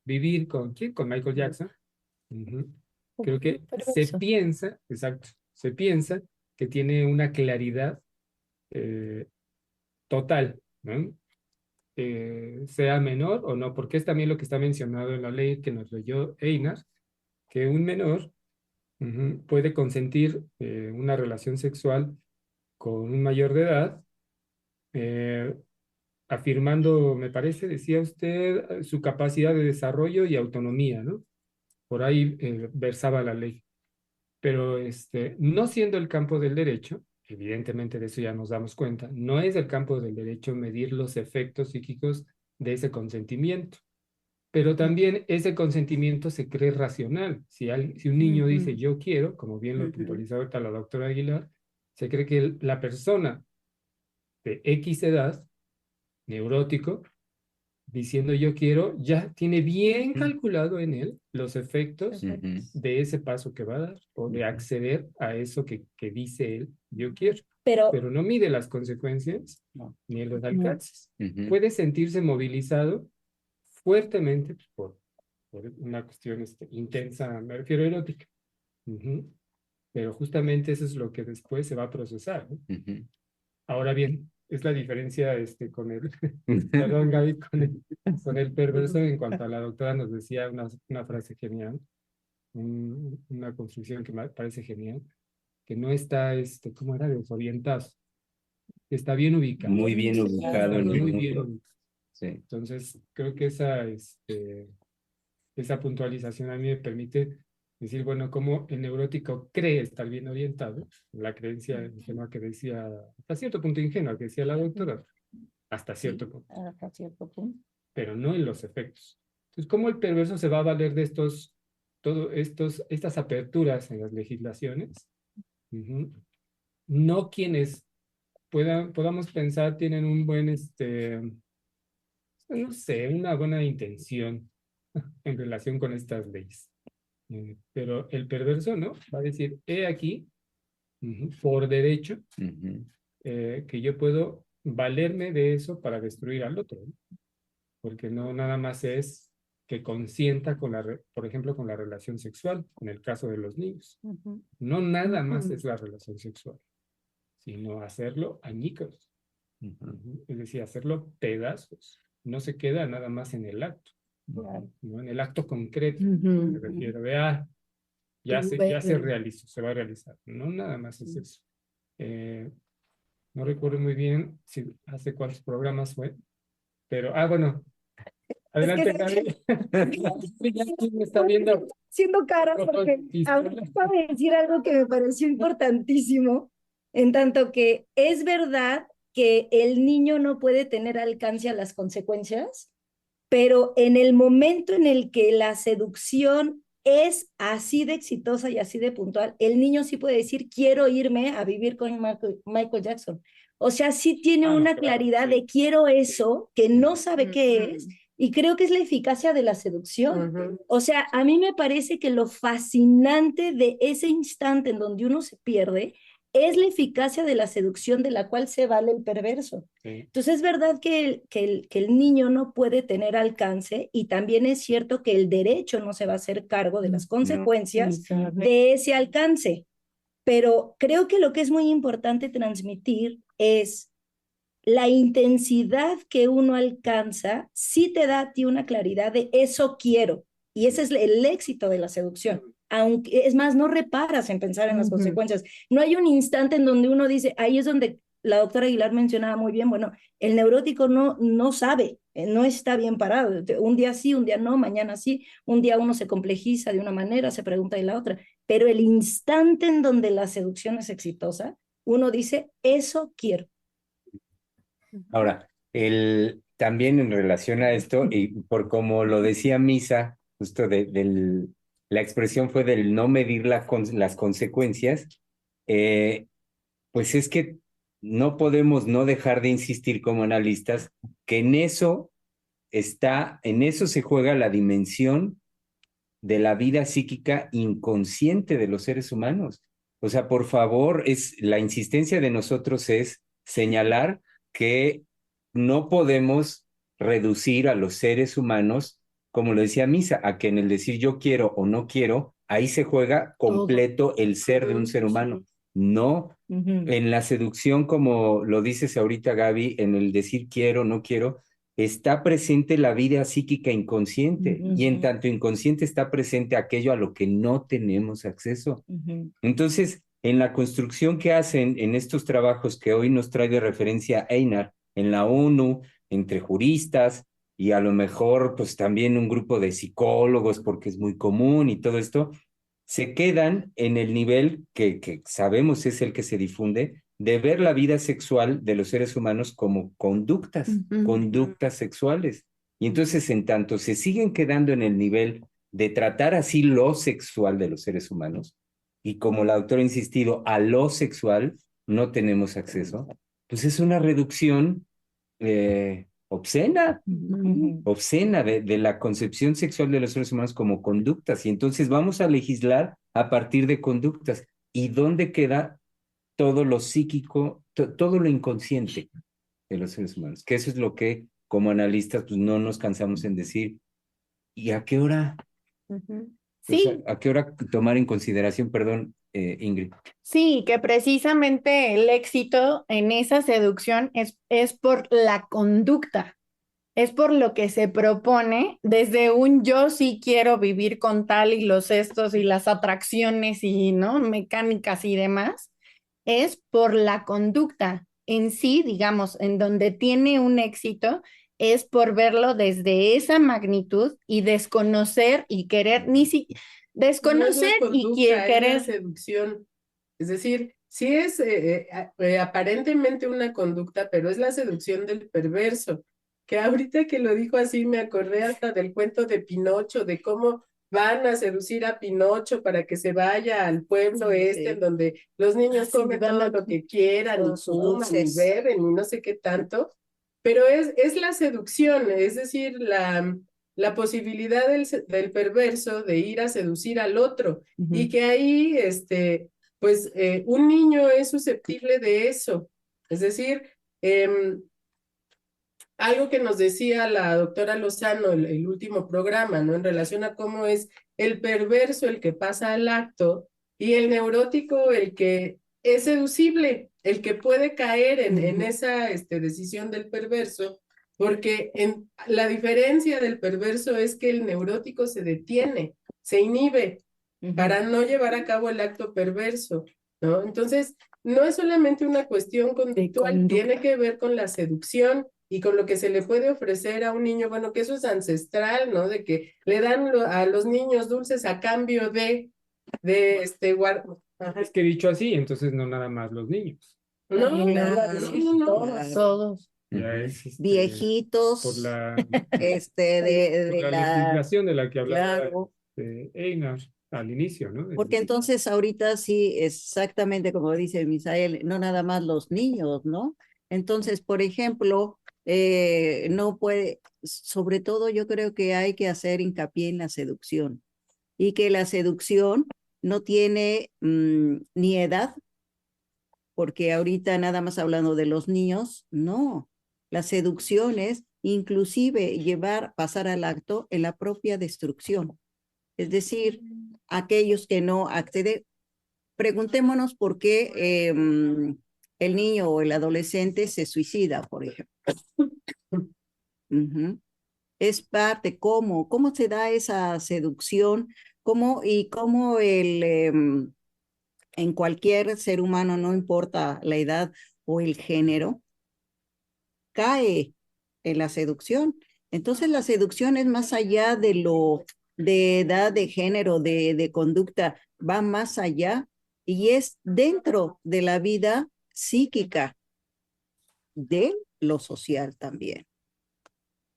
vivir con ¿quién? Con Michael Jackson. Creo que se piensa, exacto, se piensa que tiene una claridad total, ¿no? Sea menor o no, porque es también lo que está mencionado en la ley que nos leyó Einar, que un menor puede consentir una relación sexual con un mayor de edad, afirmando, me parece, decía usted, su capacidad de desarrollo y autonomía, ¿no? Por ahí versaba la ley. Pero no siendo el campo del derecho, evidentemente de eso ya nos damos cuenta, no es el campo del derecho medir los efectos psíquicos de ese consentimiento. Pero también ese consentimiento se cree racional. Si un niño dice yo quiero, como bien lo puntualizó ahorita la doctora Aguilar, se cree que la persona de X edad, neurótico, diciendo yo quiero, ya tiene bien calculado en él los efectos de ese paso que va a dar o de acceder a eso que dice él, yo quiero. Pero no mide las consecuencias ni los alcances. Puede sentirse movilizado fuertemente por una cuestión intensa, me refiero erótica. Pero justamente eso es lo que después se va a procesar, ¿no? Ahora bien, es la diferencia con el, perdón Gaby, con el perverso en cuanto a la doctora nos decía una frase genial, una construcción que me parece genial, que no está, ¿cómo era? Desorientado, está bien ubicado. Muy bien ubicado en el mundo. Sí. Entonces, creo que esa puntualización a mí me permite decir, bueno, cómo el neurótico cree estar bien orientado, la creencia ingenua que decía, hasta cierto punto ingenua que decía la doctora, hasta cierto punto. Hasta cierto punto. Pero no en los efectos. Entonces, ¿cómo el perverso se va a valer de estas aperturas en las legislaciones? No quienes podamos pensar tienen un buen, no sé, una buena intención en relación con estas leyes. Pero el perverso, ¿no? Va a decir, he aquí, por derecho, que yo puedo valerme de eso para destruir al otro, ¿no? Porque no nada más es que consienta por ejemplo, con la relación sexual, en el caso de los niños. No nada más es la relación sexual, sino hacerlo añicos. Es decir, hacerlo pedazos. No se queda nada más en el acto. ¿No? En el acto concreto, me refiero, ya se realizó, se va a realizar. No nada más es eso. No recuerdo muy bien si hace cuántos programas fue, pero, bueno, adelante, Gaby. Ya me está viendo. Haciendo caras porque ahorita acabo de decir algo que me pareció importantísimo, en tanto que es verdad que el niño no puede tener alcance a las consecuencias, pero en el momento en el que la seducción es así de exitosa y así de puntual, el niño sí puede decir, quiero irme a vivir con Michael Jackson. O sea, sí tiene una claro, claridad sí. de quiero eso, que no sabe qué es, y creo que es la eficacia de la seducción. O sea, a mí me parece que lo fascinante de ese instante en donde uno se pierde es la eficacia de la seducción de la cual se vale el perverso. Sí. Entonces es verdad que el niño no puede tener alcance, y también es cierto que el derecho no se va a hacer cargo de las consecuencias de ese alcance. Pero creo que lo que es muy importante transmitir es la intensidad que uno alcanza, sí te da a ti una claridad de eso quiero. Y ese es el éxito de la seducción. Aunque, es más, no reparas en pensar en las consecuencias. No hay un instante en donde uno dice, ahí es donde la doctora Aguilar mencionaba muy bien, bueno, el neurótico no sabe, no está bien parado. Un día sí, un día no, mañana sí, un día uno se complejiza de una manera, se pregunta de la otra. Pero el instante en donde la seducción es exitosa, uno dice, eso quiero. Ahora, también en relación a esto, y por como lo decía Misa, justo la expresión fue del no medir las consecuencias, pues es que no podemos no dejar de insistir como analistas que en eso se juega la dimensión de la vida psíquica inconsciente de los seres humanos. O sea, por favor, la insistencia de nosotros es señalar que no podemos reducir a los seres humanos, como lo decía Misa, a que en el decir yo quiero o no quiero, ahí se juega completo el ser de un ser humano. No, en la seducción, como lo dices ahorita, Gaby, en el decir quiero, no quiero, está presente la vida psíquica inconsciente, y en tanto inconsciente está presente aquello a lo que no tenemos acceso. Entonces, en la construcción que hacen en estos trabajos que hoy nos trae de referencia Einar, en la ONU, entre juristas y a lo mejor pues también un grupo de psicólogos, porque es muy común y todo esto, se quedan en el nivel que sabemos es el que se difunde, de ver la vida sexual de los seres humanos como conductas sexuales. Y entonces, en tanto se siguen quedando en el nivel de tratar así lo sexual de los seres humanos, y como la doctora ha insistido, a lo sexual no tenemos acceso, pues es una reducción obscena de la concepción sexual de los seres humanos como conductas. Y entonces vamos a legislar a partir de conductas. ¿Y dónde queda todo lo psíquico, todo lo inconsciente de los seres humanos? Que eso es lo que como analistas pues no nos cansamos en decir. ¿Y a qué hora? Sí. O sea, ¿a qué hora tomar en consideración, perdón, Ingrid? Sí, que precisamente el éxito en esa seducción es por la conducta, es por lo que se propone desde un yo sí quiero vivir con tal y los estos y las atracciones y no mecánicas y demás, es por la conducta en sí, digamos, en donde tiene un éxito, es por verlo desde esa magnitud y desconocer y querer, desconocer y querer. Seducción. Es decir, sí es aparentemente una conducta, pero es la seducción del perverso. Que ahorita que lo dijo así me acordé hasta del cuento de Pinocho, de cómo van a seducir a Pinocho para que se vaya al pueblo en donde los niños comen todo lo que quieran, y fuman, y beben, y no sé qué tanto. Pero es la seducción, es decir, la posibilidad del perverso de ir a seducir al otro, y que ahí, pues, un niño es susceptible de eso. Es decir, algo que nos decía la doctora Lozano el último programa, ¿no? En relación a cómo es el perverso el que pasa al acto y el neurótico el que es seducible, el que puede caer en esa decisión del perverso, porque la diferencia del perverso es que el neurótico se detiene, se inhibe para no llevar a cabo el acto perverso, ¿no? Entonces, no es solamente una cuestión conductual, conducta. tiene que ver con la seducción y con lo que se le puede ofrecer a un niño, bueno, que eso es ancestral, ¿no? De que le dan a los niños dulces a cambio de Es que dicho así, entonces no nada más los niños. No, Claro, Todos, todos. Ya es por viejitos, la, de por la legislación de la que hablaba claro, Einar al inicio, ¿no? porque entonces ahorita sí, exactamente como dice Misael, no nada más los niños, ¿no? Entonces, por ejemplo, no puede, sobre todo yo creo que hay que hacer hincapié en la seducción y que la seducción no tiene ni edad, porque ahorita nada más hablando de los niños, no, la seducción es inclusive pasar al acto en la propia destrucción. Es decir, aquellos que no acceden, preguntémonos por qué el niño o el adolescente se suicida, por ejemplo. Es parte, cómo se da esa seducción, cómo en cualquier ser humano, no importa la edad o el género, cae en la seducción. Entonces la seducción es más allá de edad, de género, de conducta, va más allá y es dentro de la vida psíquica, de lo social también.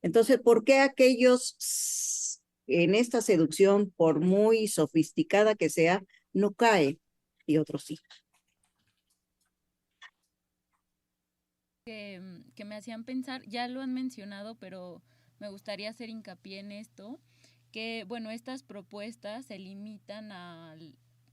Entonces, ¿por qué aquellos en esta seducción, por muy sofisticada que sea, no caen y otros sí? Que me hacían pensar, ya lo han mencionado, pero me gustaría hacer hincapié en esto, que bueno, estas propuestas se limitan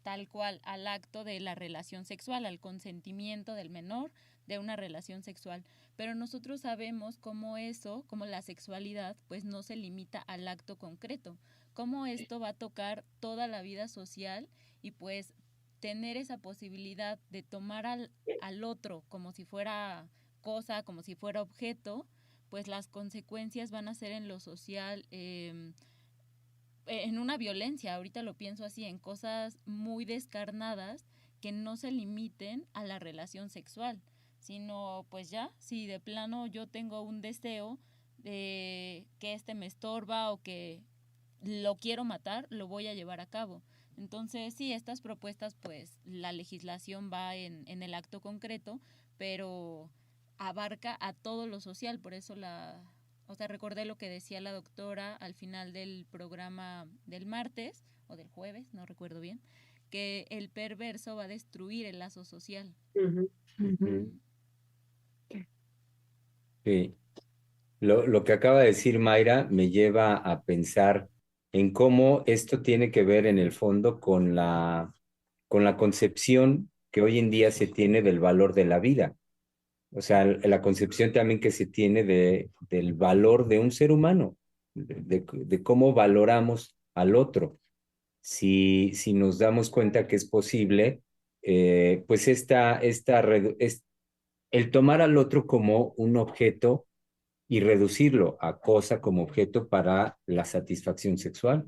tal cual al acto de la relación sexual, al consentimiento del menor de una relación sexual, pero nosotros sabemos cómo eso, como la sexualidad, pues no se limita al acto concreto, cómo esto va a tocar toda la vida social y pues tener esa posibilidad de tomar al otro como si fuera cosa, como si fuera objeto, pues las consecuencias van a ser en lo social, en una violencia, ahorita lo pienso así, en cosas muy descarnadas que no se limiten a la relación sexual, sino pues ya, si de plano yo tengo un deseo de que me estorba o que lo quiero matar, lo voy a llevar a cabo. Entonces, sí, estas propuestas, pues la legislación va en el acto concreto, pero abarca a todo lo social, por eso recordé lo que decía la doctora al final del programa del martes, o del jueves, no recuerdo bien, que el perverso va a destruir el lazo social. Sí. Lo que acaba de decir Mayra me lleva a pensar en cómo esto tiene que ver en el fondo con la concepción que hoy en día se tiene del valor de la vida. O sea, la concepción también que se tiene del valor de un ser humano, de cómo valoramos al otro. Si nos damos cuenta que es posible, pues el tomar al otro como un objeto y reducirlo a cosa como objeto para la satisfacción sexual.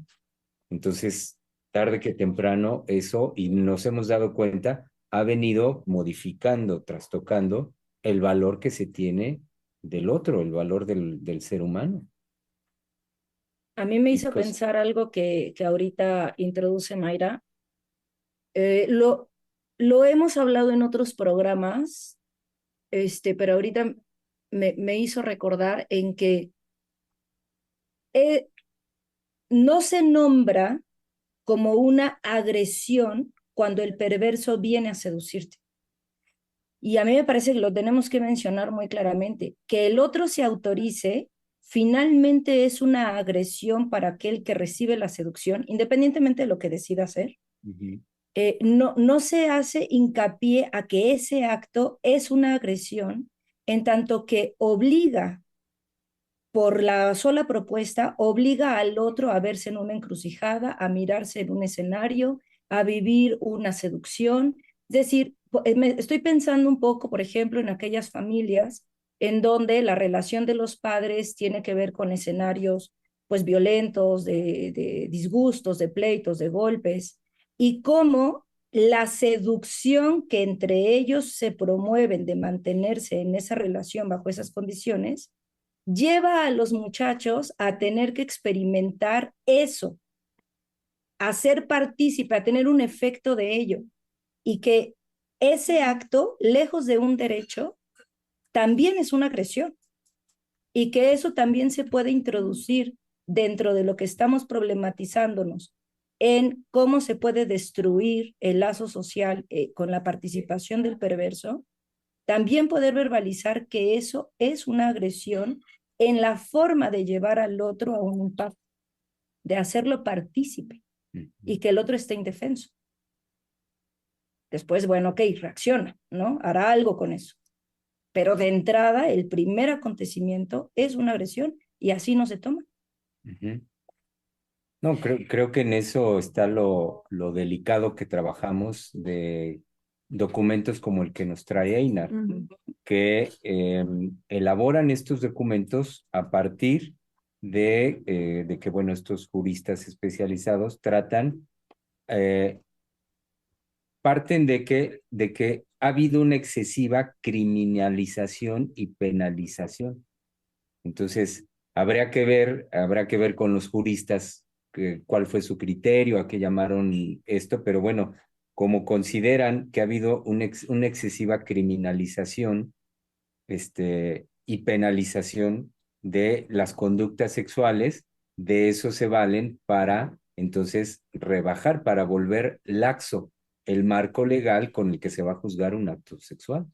Entonces, tarde que temprano, eso, y nos hemos dado cuenta, ha venido modificando, trastocando el valor que se tiene del otro, el valor del ser humano. A mí me Y hizo pues, pensar algo que ahorita introduce Mayra. Lo hemos hablado en otros programas, pero ahorita me hizo recordar en que no se nombra como una agresión cuando el perverso viene a seducirte. Y a mí me parece que lo tenemos que mencionar muy claramente. Que el otro se autorice finalmente es una agresión para aquel que recibe la seducción, independientemente de lo que decida hacer. No se hace hincapié a que ese acto es una agresión en tanto que obliga, por la sola propuesta, obliga al otro a verse en una encrucijada, a mirarse en un escenario, a vivir una seducción. Es decir, estoy pensando un poco, por ejemplo, en aquellas familias en donde la relación de los padres tiene que ver con escenarios pues violentos, de disgustos, de pleitos, de golpes, y cómo la seducción que entre ellos se promueven de mantenerse en esa relación bajo esas condiciones, lleva a los muchachos a tener que experimentar eso, a ser partícipe, a tener un efecto de ello, y que ese acto, lejos de un derecho, también es una agresión, y que eso también se puede introducir dentro de lo que estamos problematizándonos en cómo se puede destruir el lazo social con la participación del perverso, también poder verbalizar que eso es una agresión en la forma de llevar al otro a un impacto, de hacerlo partícipe y que el otro esté indefenso. Después, bueno, ok, reacciona, ¿no? Hará algo con eso. Pero de entrada, el primer acontecimiento es una agresión y así no se toma. Ujú. No, creo que en eso está lo delicado que trabajamos de documentos como el que nos trae Einar, que elaboran estos documentos a partir de que, bueno, estos juristas especializados parten de que ha habido una excesiva criminalización y penalización. Entonces, habrá que ver con los juristas cuál fue su criterio, a qué llamaron esto, pero bueno, como consideran que ha habido una excesiva criminalización y penalización de las conductas sexuales, de eso se valen para entonces rebajar, para volver laxo el marco legal con el que se va a juzgar un acto sexual.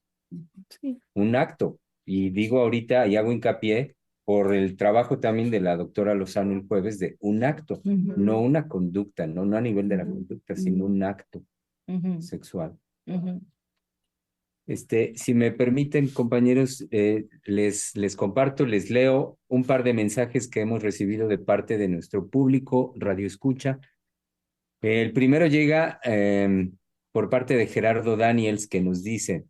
Sí. Un acto. Y digo ahorita, y hago hincapié por el trabajo también de la doctora Lozano el jueves, de un acto, no una conducta, no a nivel de la conducta, sino un acto sexual. Si me permiten, compañeros, les comparto, les leo un par de mensajes que hemos recibido de parte de nuestro público Radio Escucha. El primero llega por parte de Gerardo Daniels, que nos dice: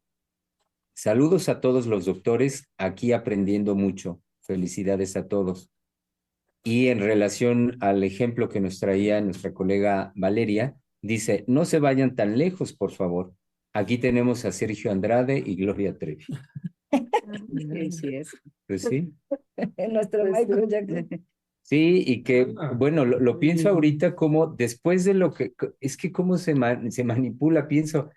saludos a todos los doctores, aquí aprendiendo mucho. Felicidades a todos. Y en relación al ejemplo que nos traía nuestra colega Valeria, dice: no se vayan tan lejos, por favor. Aquí tenemos a Sergio Andrade y Gloria Trevi. Sí, es. Pues sí. Nuestro Michael Jackson. Sí, y que, bueno, lo pienso ahorita como después de lo que, es que cómo se manipula, pienso,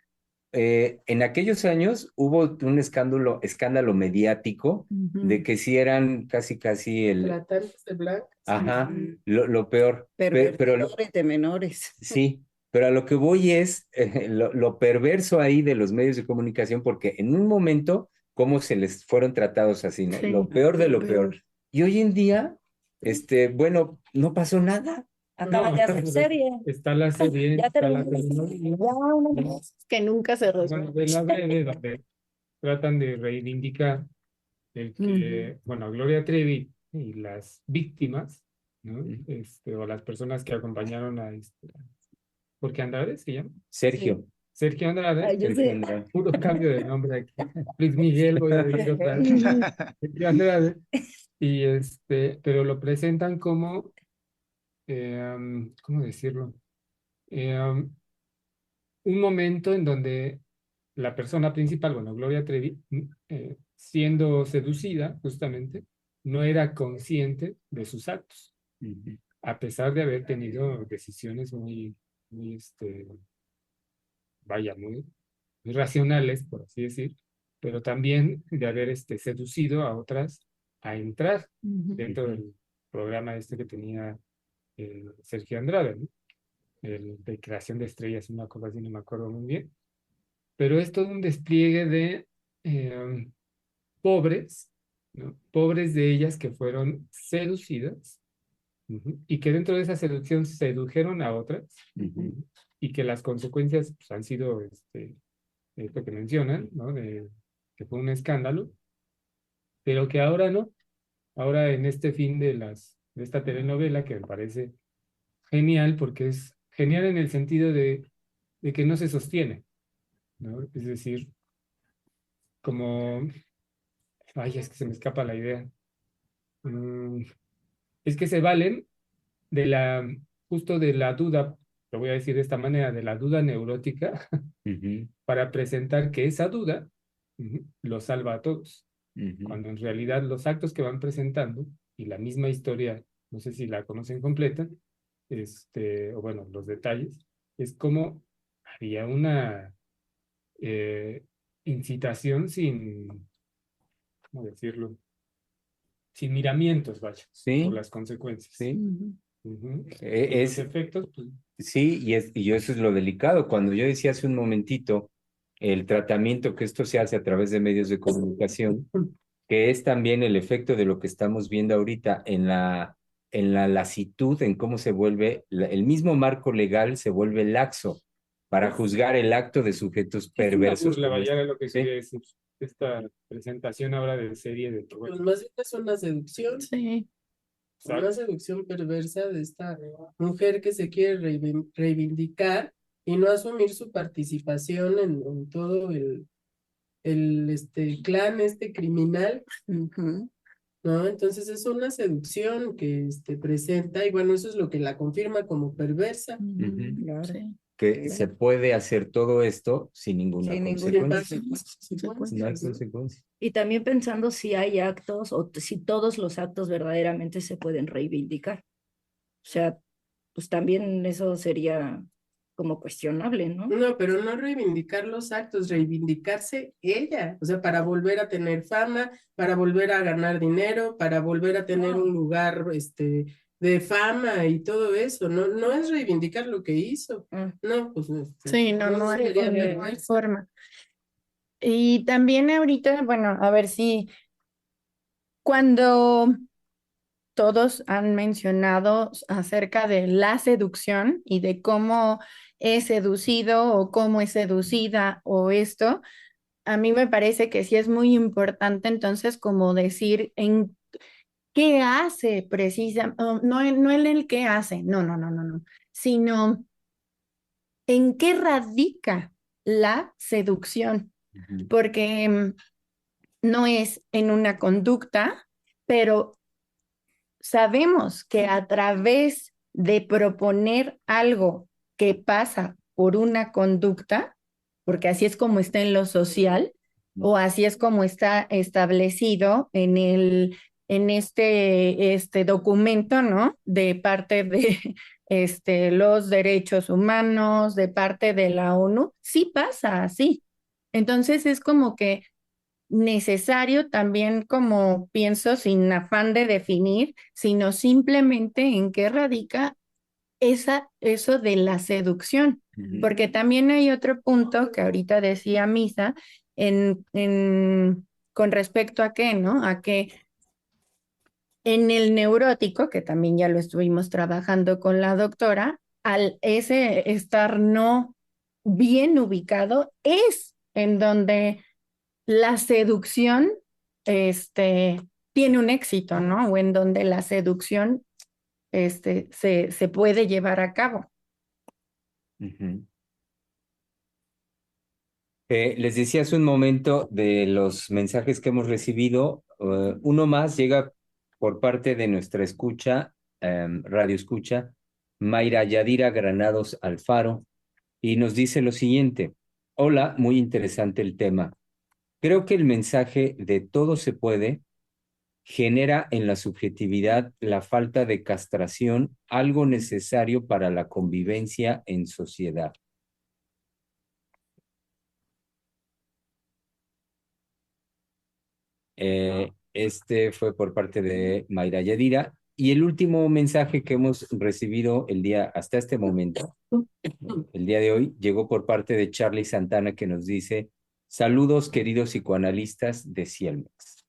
en aquellos años hubo un escándalo mediático de que sí eran casi el... Tratantes de blancas. Ajá, lo peor. Pervertidores de menores. Sí, pero a lo que voy es lo perverso ahí de los medios de comunicación, porque en un momento, cómo se les fueron tratados así, ¿no? Sí, Lo peor de lo peor. Y hoy en día, bueno, no pasó nada. Acaba de hacer serie. Está la serie, Ya está la terminó. telenovela, Ya una que nunca se una resuelve. novela breve donde tratan de reivindicar el que, bueno, Gloria Trevi y las víctimas, ¿no? O las personas que acompañaron a ¿por qué Andrade se llama? Sergio. Sergio Andrade. Ay, yo Sergio sé. Andrade. Puro cambio de nombre aquí. Luis Miguel, voy a decir otra vez. Sergio Andrade. Y pero lo presentan como, ¿cómo decirlo? Un momento en donde la persona principal, bueno, Gloria Trevi, siendo seducida justamente, no era consciente de sus actos, a pesar de haber tenido decisiones muy, vaya, muy racionales, por así decir, pero también de haber seducido a otras a entrar dentro del programa que tenía Sergio Andrade, ¿no? El de creación de estrellas, una cosa así, no me acuerdo muy bien, pero es todo un despliegue de pobres, ¿no? Pobres de ellas que fueron seducidas y que dentro de esa seducción sedujeron a otras y que las consecuencias pues, han sido esto que mencionan, ¿no? Que fue un escándalo, pero que ahora no, ahora en este fin de esta telenovela que me parece genial porque es genial en el sentido de que no se sostiene, ¿no? Es decir, como, ay, es que se me escapa la idea. Es que se valen justo de la duda lo voy a decir de esta manera, de la duda neurótica, para presentar que esa duda lo salva a todos, cuando en realidad los actos que van presentando y la misma historia, no sé si la conocen completa, o bueno, los detalles, es como había una incitación sin, ¿cómo decirlo? Sin miramientos, vaya, por Sí, las consecuencias. sí. Ujú. Eh, Los Es, efectos, pues, sí, y eso es lo delicado. Cuando yo decía hace un momentito el tratamiento que esto se hace a través de medios de comunicación, que es también el efecto de lo que estamos viendo ahorita en la lasitud, en cómo se vuelve, el mismo marco legal se vuelve laxo para juzgar el acto de sujetos es una perversos. burla, como vaya, era lo que sí. quería decir. Esta presentación ahora de serie de Pues todo. más bien es una seducción, Sí. una seducción perversa de esta mujer que se quiere reivindicar y no asumir su participación en todo el clan criminal, Ujú. ¿no? Entonces es una seducción que presenta y bueno, eso es lo que la confirma como perversa. Ujú. Claro. Sí. Que se puede hacer todo esto sin ninguna Sin ninguna consecuencia. consecuencia. No hay consecuencia. Y también pensando si hay actos o si todos los actos verdaderamente se pueden reivindicar. O sea, pues también eso sería como cuestionable, ¿no? No, pero no reivindicar los actos, reivindicarse ella, o sea, para volver a tener fama, para volver a ganar dinero, para volver a tener un lugar, de fama y todo eso, no, no es reivindicar lo que hizo, no, pues, Sí, no hay, sería no hay perverso. forma. Y también ahorita, bueno, a ver si cuando todos han mencionado acerca de la seducción y de cómo es seducido o cómo es seducida o esto, a mí me parece que sí es muy importante entonces como decir en qué hace precisamente, no en el qué hace, no, sino en qué radica la seducción, porque no es en una conducta, pero sabemos que a través de proponer algo que pasa por una conducta, porque así es como está en lo social, o así es como está establecido en este documento, ¿no? De parte de los derechos humanos, de parte de la ONU, sí pasa así. Entonces es como que necesario también, como pienso, sin afán de definir, sino simplemente en qué radica eso de la seducción. Porque también hay otro punto que ahorita decía Misa con respecto a qué, ¿no? A que en el neurótico, que también ya lo estuvimos trabajando con la doctora, al ese estar no bien ubicado, es en donde la seducción tiene un éxito, ¿no? O en donde la seducción se puede llevar a cabo. Les decía hace un momento de los mensajes que hemos recibido. Uno más llega por parte de nuestra escucha, radio escucha, Mayra Yadira Granados Alfaro, y nos dice lo siguiente. Hola, muy interesante el tema. Creo que el mensaje de todo se puede genera en la subjetividad la falta de castración, algo necesario para la convivencia en sociedad. Este fue por parte de Mayra Yadira. Y el último mensaje que hemos recibido hasta este momento, el día de hoy, llegó por parte de Charlie Santana, que nos dice: saludos, queridos psicoanalistas de Cielmex.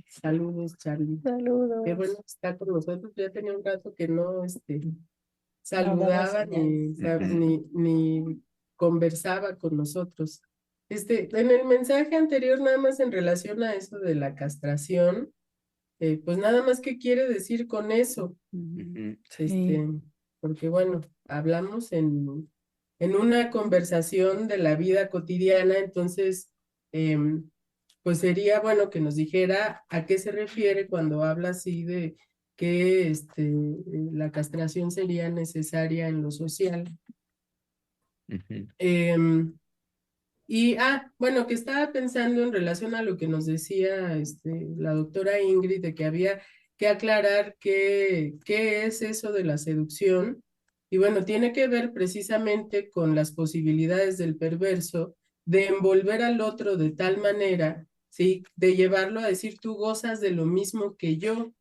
Saludos, Charlie. Saludos. Qué bueno que está con nosotros. Ya tenía un rato que no saludaba ni conversaba con nosotros. En el mensaje anterior, nada más en relación a eso de la castración, pues nada más qué quiere decir con eso. Porque bueno, hablamos en una conversación de la vida cotidiana, entonces, pues sería bueno que nos dijera a qué se refiere cuando habla así que la castración sería necesaria en lo social. Ujú. Bueno, que estaba pensando en relación a lo que nos decía la doctora Ingrid, de que había que aclarar qué es eso de la seducción. Y bueno, tiene que ver precisamente con las posibilidades del perverso de envolver al otro de tal manera, ¿sí? De llevarlo a decir, tú gozas de lo mismo que yo.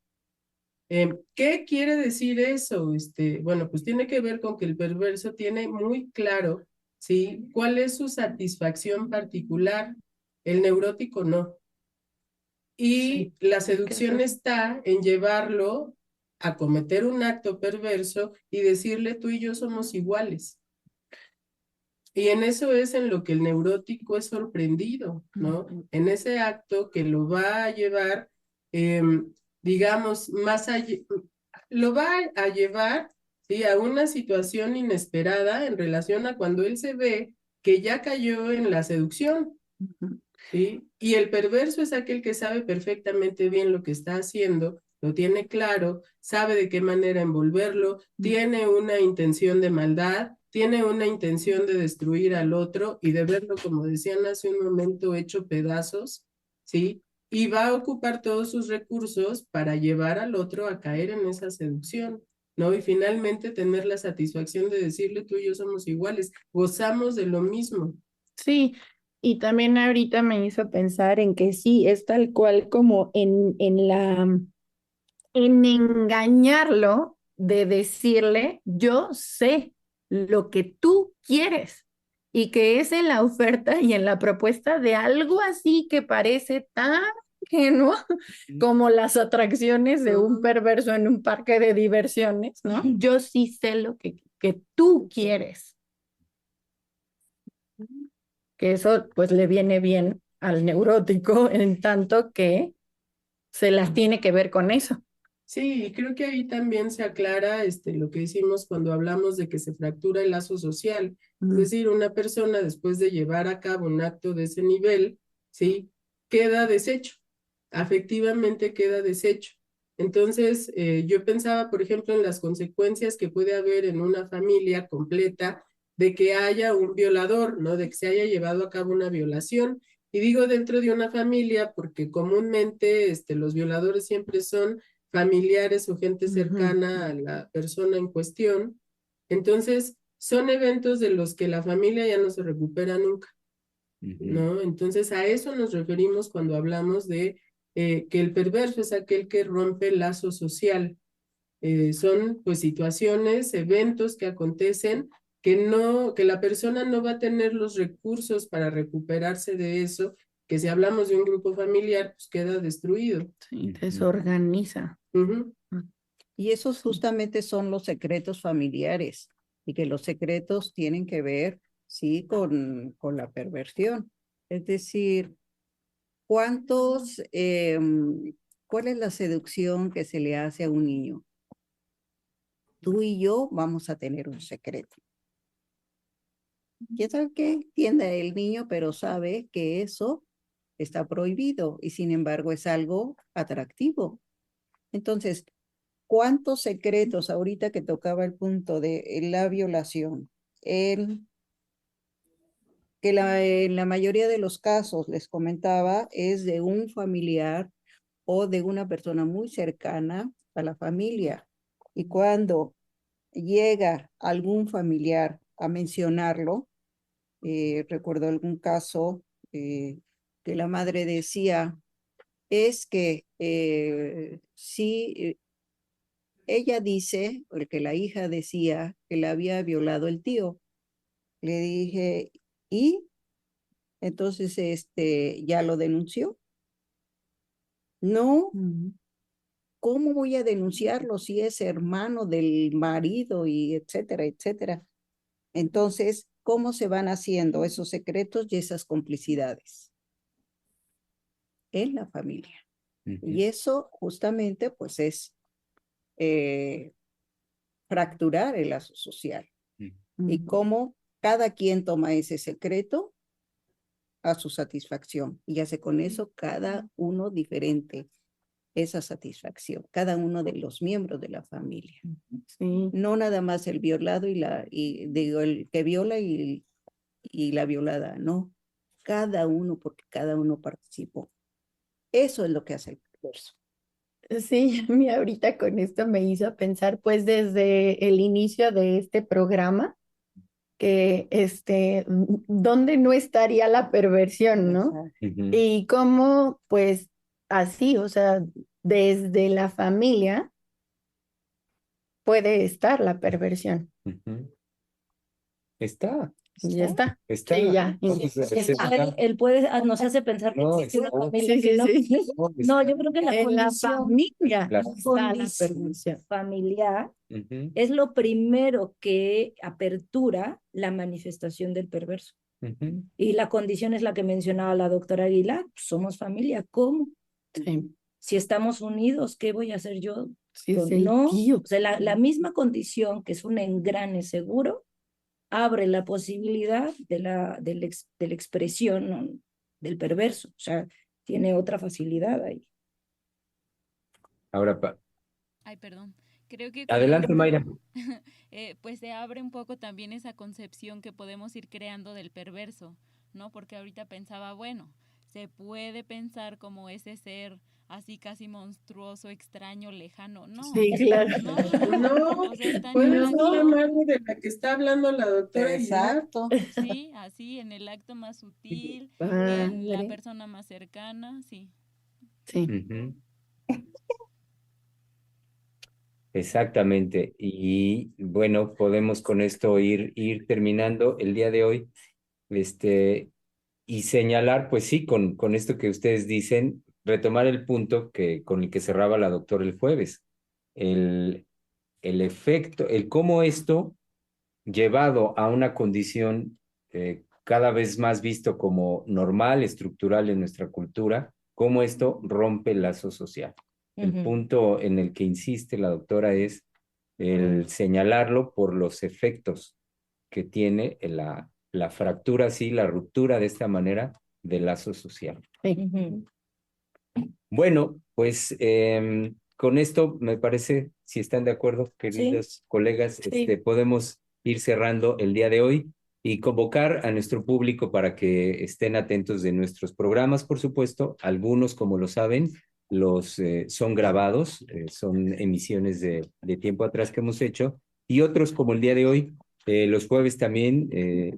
¿Qué quiere decir eso? Bueno, pues tiene que ver con que el perverso tiene muy claro, ¿sí? ¿Cuál es su satisfacción particular? El neurótico no. Y la seducción está en llevarlo a cometer un acto perverso y decirle, tú y yo somos iguales. Y en eso es en lo que el neurótico es sorprendido, ¿no? En ese acto que lo va a llevar, digamos, más allá, lo va a llevar, ¿sí? A una situación inesperada en relación a cuando él se ve que ya cayó en la seducción, ¿sí? Y el perverso es aquel que sabe perfectamente bien lo que está haciendo, lo tiene claro, sabe de qué manera envolverlo, tiene una intención de maldad, tiene una intención de destruir al otro y de verlo, como decían hace un momento, hecho pedazos, ¿sí? Y va a ocupar todos sus recursos para llevar al otro a caer en esa seducción, ¿no? Y finalmente tener la satisfacción de decirle, tú y yo somos iguales, gozamos de lo mismo. Sí, y también ahorita me hizo pensar en que sí, es tal cual como en engañarlo de decirle, yo sé lo que tú quieres, y que es en la oferta y en la propuesta de algo así que parece tan ingenuo como las atracciones de un perverso en un parque de diversiones, ¿no? Yo sí sé lo que tú quieres. Que eso pues le viene bien al neurótico en tanto que se las tiene que ver con eso. Sí, creo que ahí también se aclara lo que hicimos cuando hablamos de que se fractura el lazo social. Es decir, una persona después de llevar a cabo un acto de ese nivel, ¿sí? Queda deshecho, afectivamente queda deshecho. Entonces, yo pensaba, por ejemplo, en las consecuencias que puede haber en una familia completa de que haya un violador, ¿no? De que se haya llevado a cabo una violación. Y digo dentro de una familia porque comúnmente los violadores siempre son familiares o gente cercana a la persona en cuestión. Entonces, son eventos de los que la familia ya no se recupera nunca, ¿no? Entonces, a eso nos referimos cuando hablamos de que el perverso es aquel que rompe el lazo social. Son pues situaciones, eventos que acontecen que la persona no va a tener los recursos para recuperarse de eso, que si hablamos de un grupo familiar, pues queda destruido. Sí, desorganiza. Y esos justamente son los secretos familiares, y que los secretos tienen que ver, sí, con la perversión. Es decir, ¿cuál es la seducción que se le hace a un niño? Tú y yo vamos a tener un secreto. ¿Quién sabe qué entiende el niño? Pero sabe que eso está prohibido y sin embargo es algo atractivo. Entonces, ¿cuántos secretos ahorita que tocaba el punto de la violación? En la mayoría de los casos, les comentaba, es de un familiar o de una persona muy cercana a la familia. Y cuando llega algún familiar a mencionarlo, recuerdo algún caso que la madre decía, es que sí, ella dice, porque la hija decía que la había violado el tío. Le dije, ¿y? Entonces, ¿ya lo denunció? No, ¿cómo voy a denunciarlo si es hermano del marido y etcétera, etcétera? Entonces, ¿cómo se van haciendo esos secretos y esas complicidades? En la familia. Y eso justamente, pues, es fracturar el lazo social. Y cómo cada quien toma ese secreto a su satisfacción y hace con eso cada uno diferente. esa satisfacción, cada uno de los miembros de la familia. Sí. No nada más el violado digo, el que viola y la violada, no. Cada uno, porque cada uno participó. Eso es lo que hace el perverso. Sí, a mí ahorita con esto me hizo pensar, pues desde el inicio de este programa, que ¿dónde no estaría la perversión, no? Ujú, Y cómo, pues así, o sea, desde la familia puede estar la perversión. ujú. Está, Y ya está. está. Sí, ya. No, pues, Él nos hace pensar que No, existe una está. familia Sí, que sí, no. sí. No, No, está. yo creo que la En la condición, familia Claro. está la condición perversión. familiar Ujú, es lo primero que apertura la manifestación del perverso. ujú. Y la condición es la que mencionaba la doctora Aguilar, somos familia, ¿cómo? Sí, Si estamos unidos, ¿qué voy a hacer yo? sí, es el No, tío. o sea, la misma condición, que es un engrane seguro, abre la posibilidad de la expresión, ¿no?, del perverso, o sea, tiene otra facilidad ahí. Ahora, Ay, perdón. Creo que con adelante, esto, Mayra. pues se abre un poco también esa concepción que podemos ir creando del perverso, ¿no? Porque ahorita pensaba, bueno, se puede pensar como ese ser así casi monstruoso, extraño, lejano. No, Sí, claro. no, No, o sea, está en puede el ser la acto, madre de la que está hablando la doctora Aguilar. Exacto. sí, así, en el acto más sutil, en la Padre. persona más cercana, sí. Sí. Ujú. Exactamente. Y bueno, podemos con esto ir terminando el día de hoy. Y señalar, pues sí, con esto que ustedes dicen, retomar el punto con el que cerraba la doctora el jueves. El, el efecto, el cómo esto, llevado a una condición cada vez más visto como normal, estructural en nuestra cultura, cómo esto rompe el lazo social. El punto en el que insiste la doctora es el señalarlo por los efectos que tiene la fractura, sí, la ruptura de esta manera del lazo social. Ujú. Bueno, pues con esto me parece, si están de acuerdo, queridos colegas, Sí. podemos ir cerrando el día de hoy y convocar a nuestro público para que estén atentos de nuestros programas, por supuesto. Algunos, como lo saben, son grabados, son emisiones de tiempo atrás que hemos hecho, y otros, como el día de hoy, los jueves también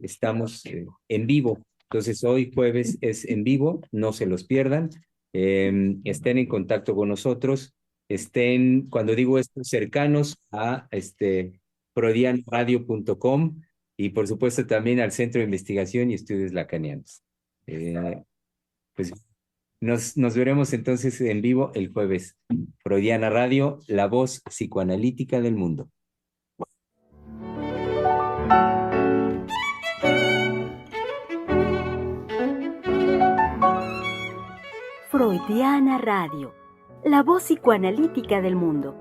estamos en vivo. Entonces, hoy jueves es en vivo, no se los pierdan. Estén en contacto con nosotros, estén, cuando digo esto, cercanos a prodianradio.com y por supuesto también al Centro de Investigación y Estudios Lacanianos. Pues nos veremos entonces en vivo el jueves. Freudiana Radio, la voz psicoanalítica del mundo. Freudiana Radio, la voz psicoanalítica del mundo.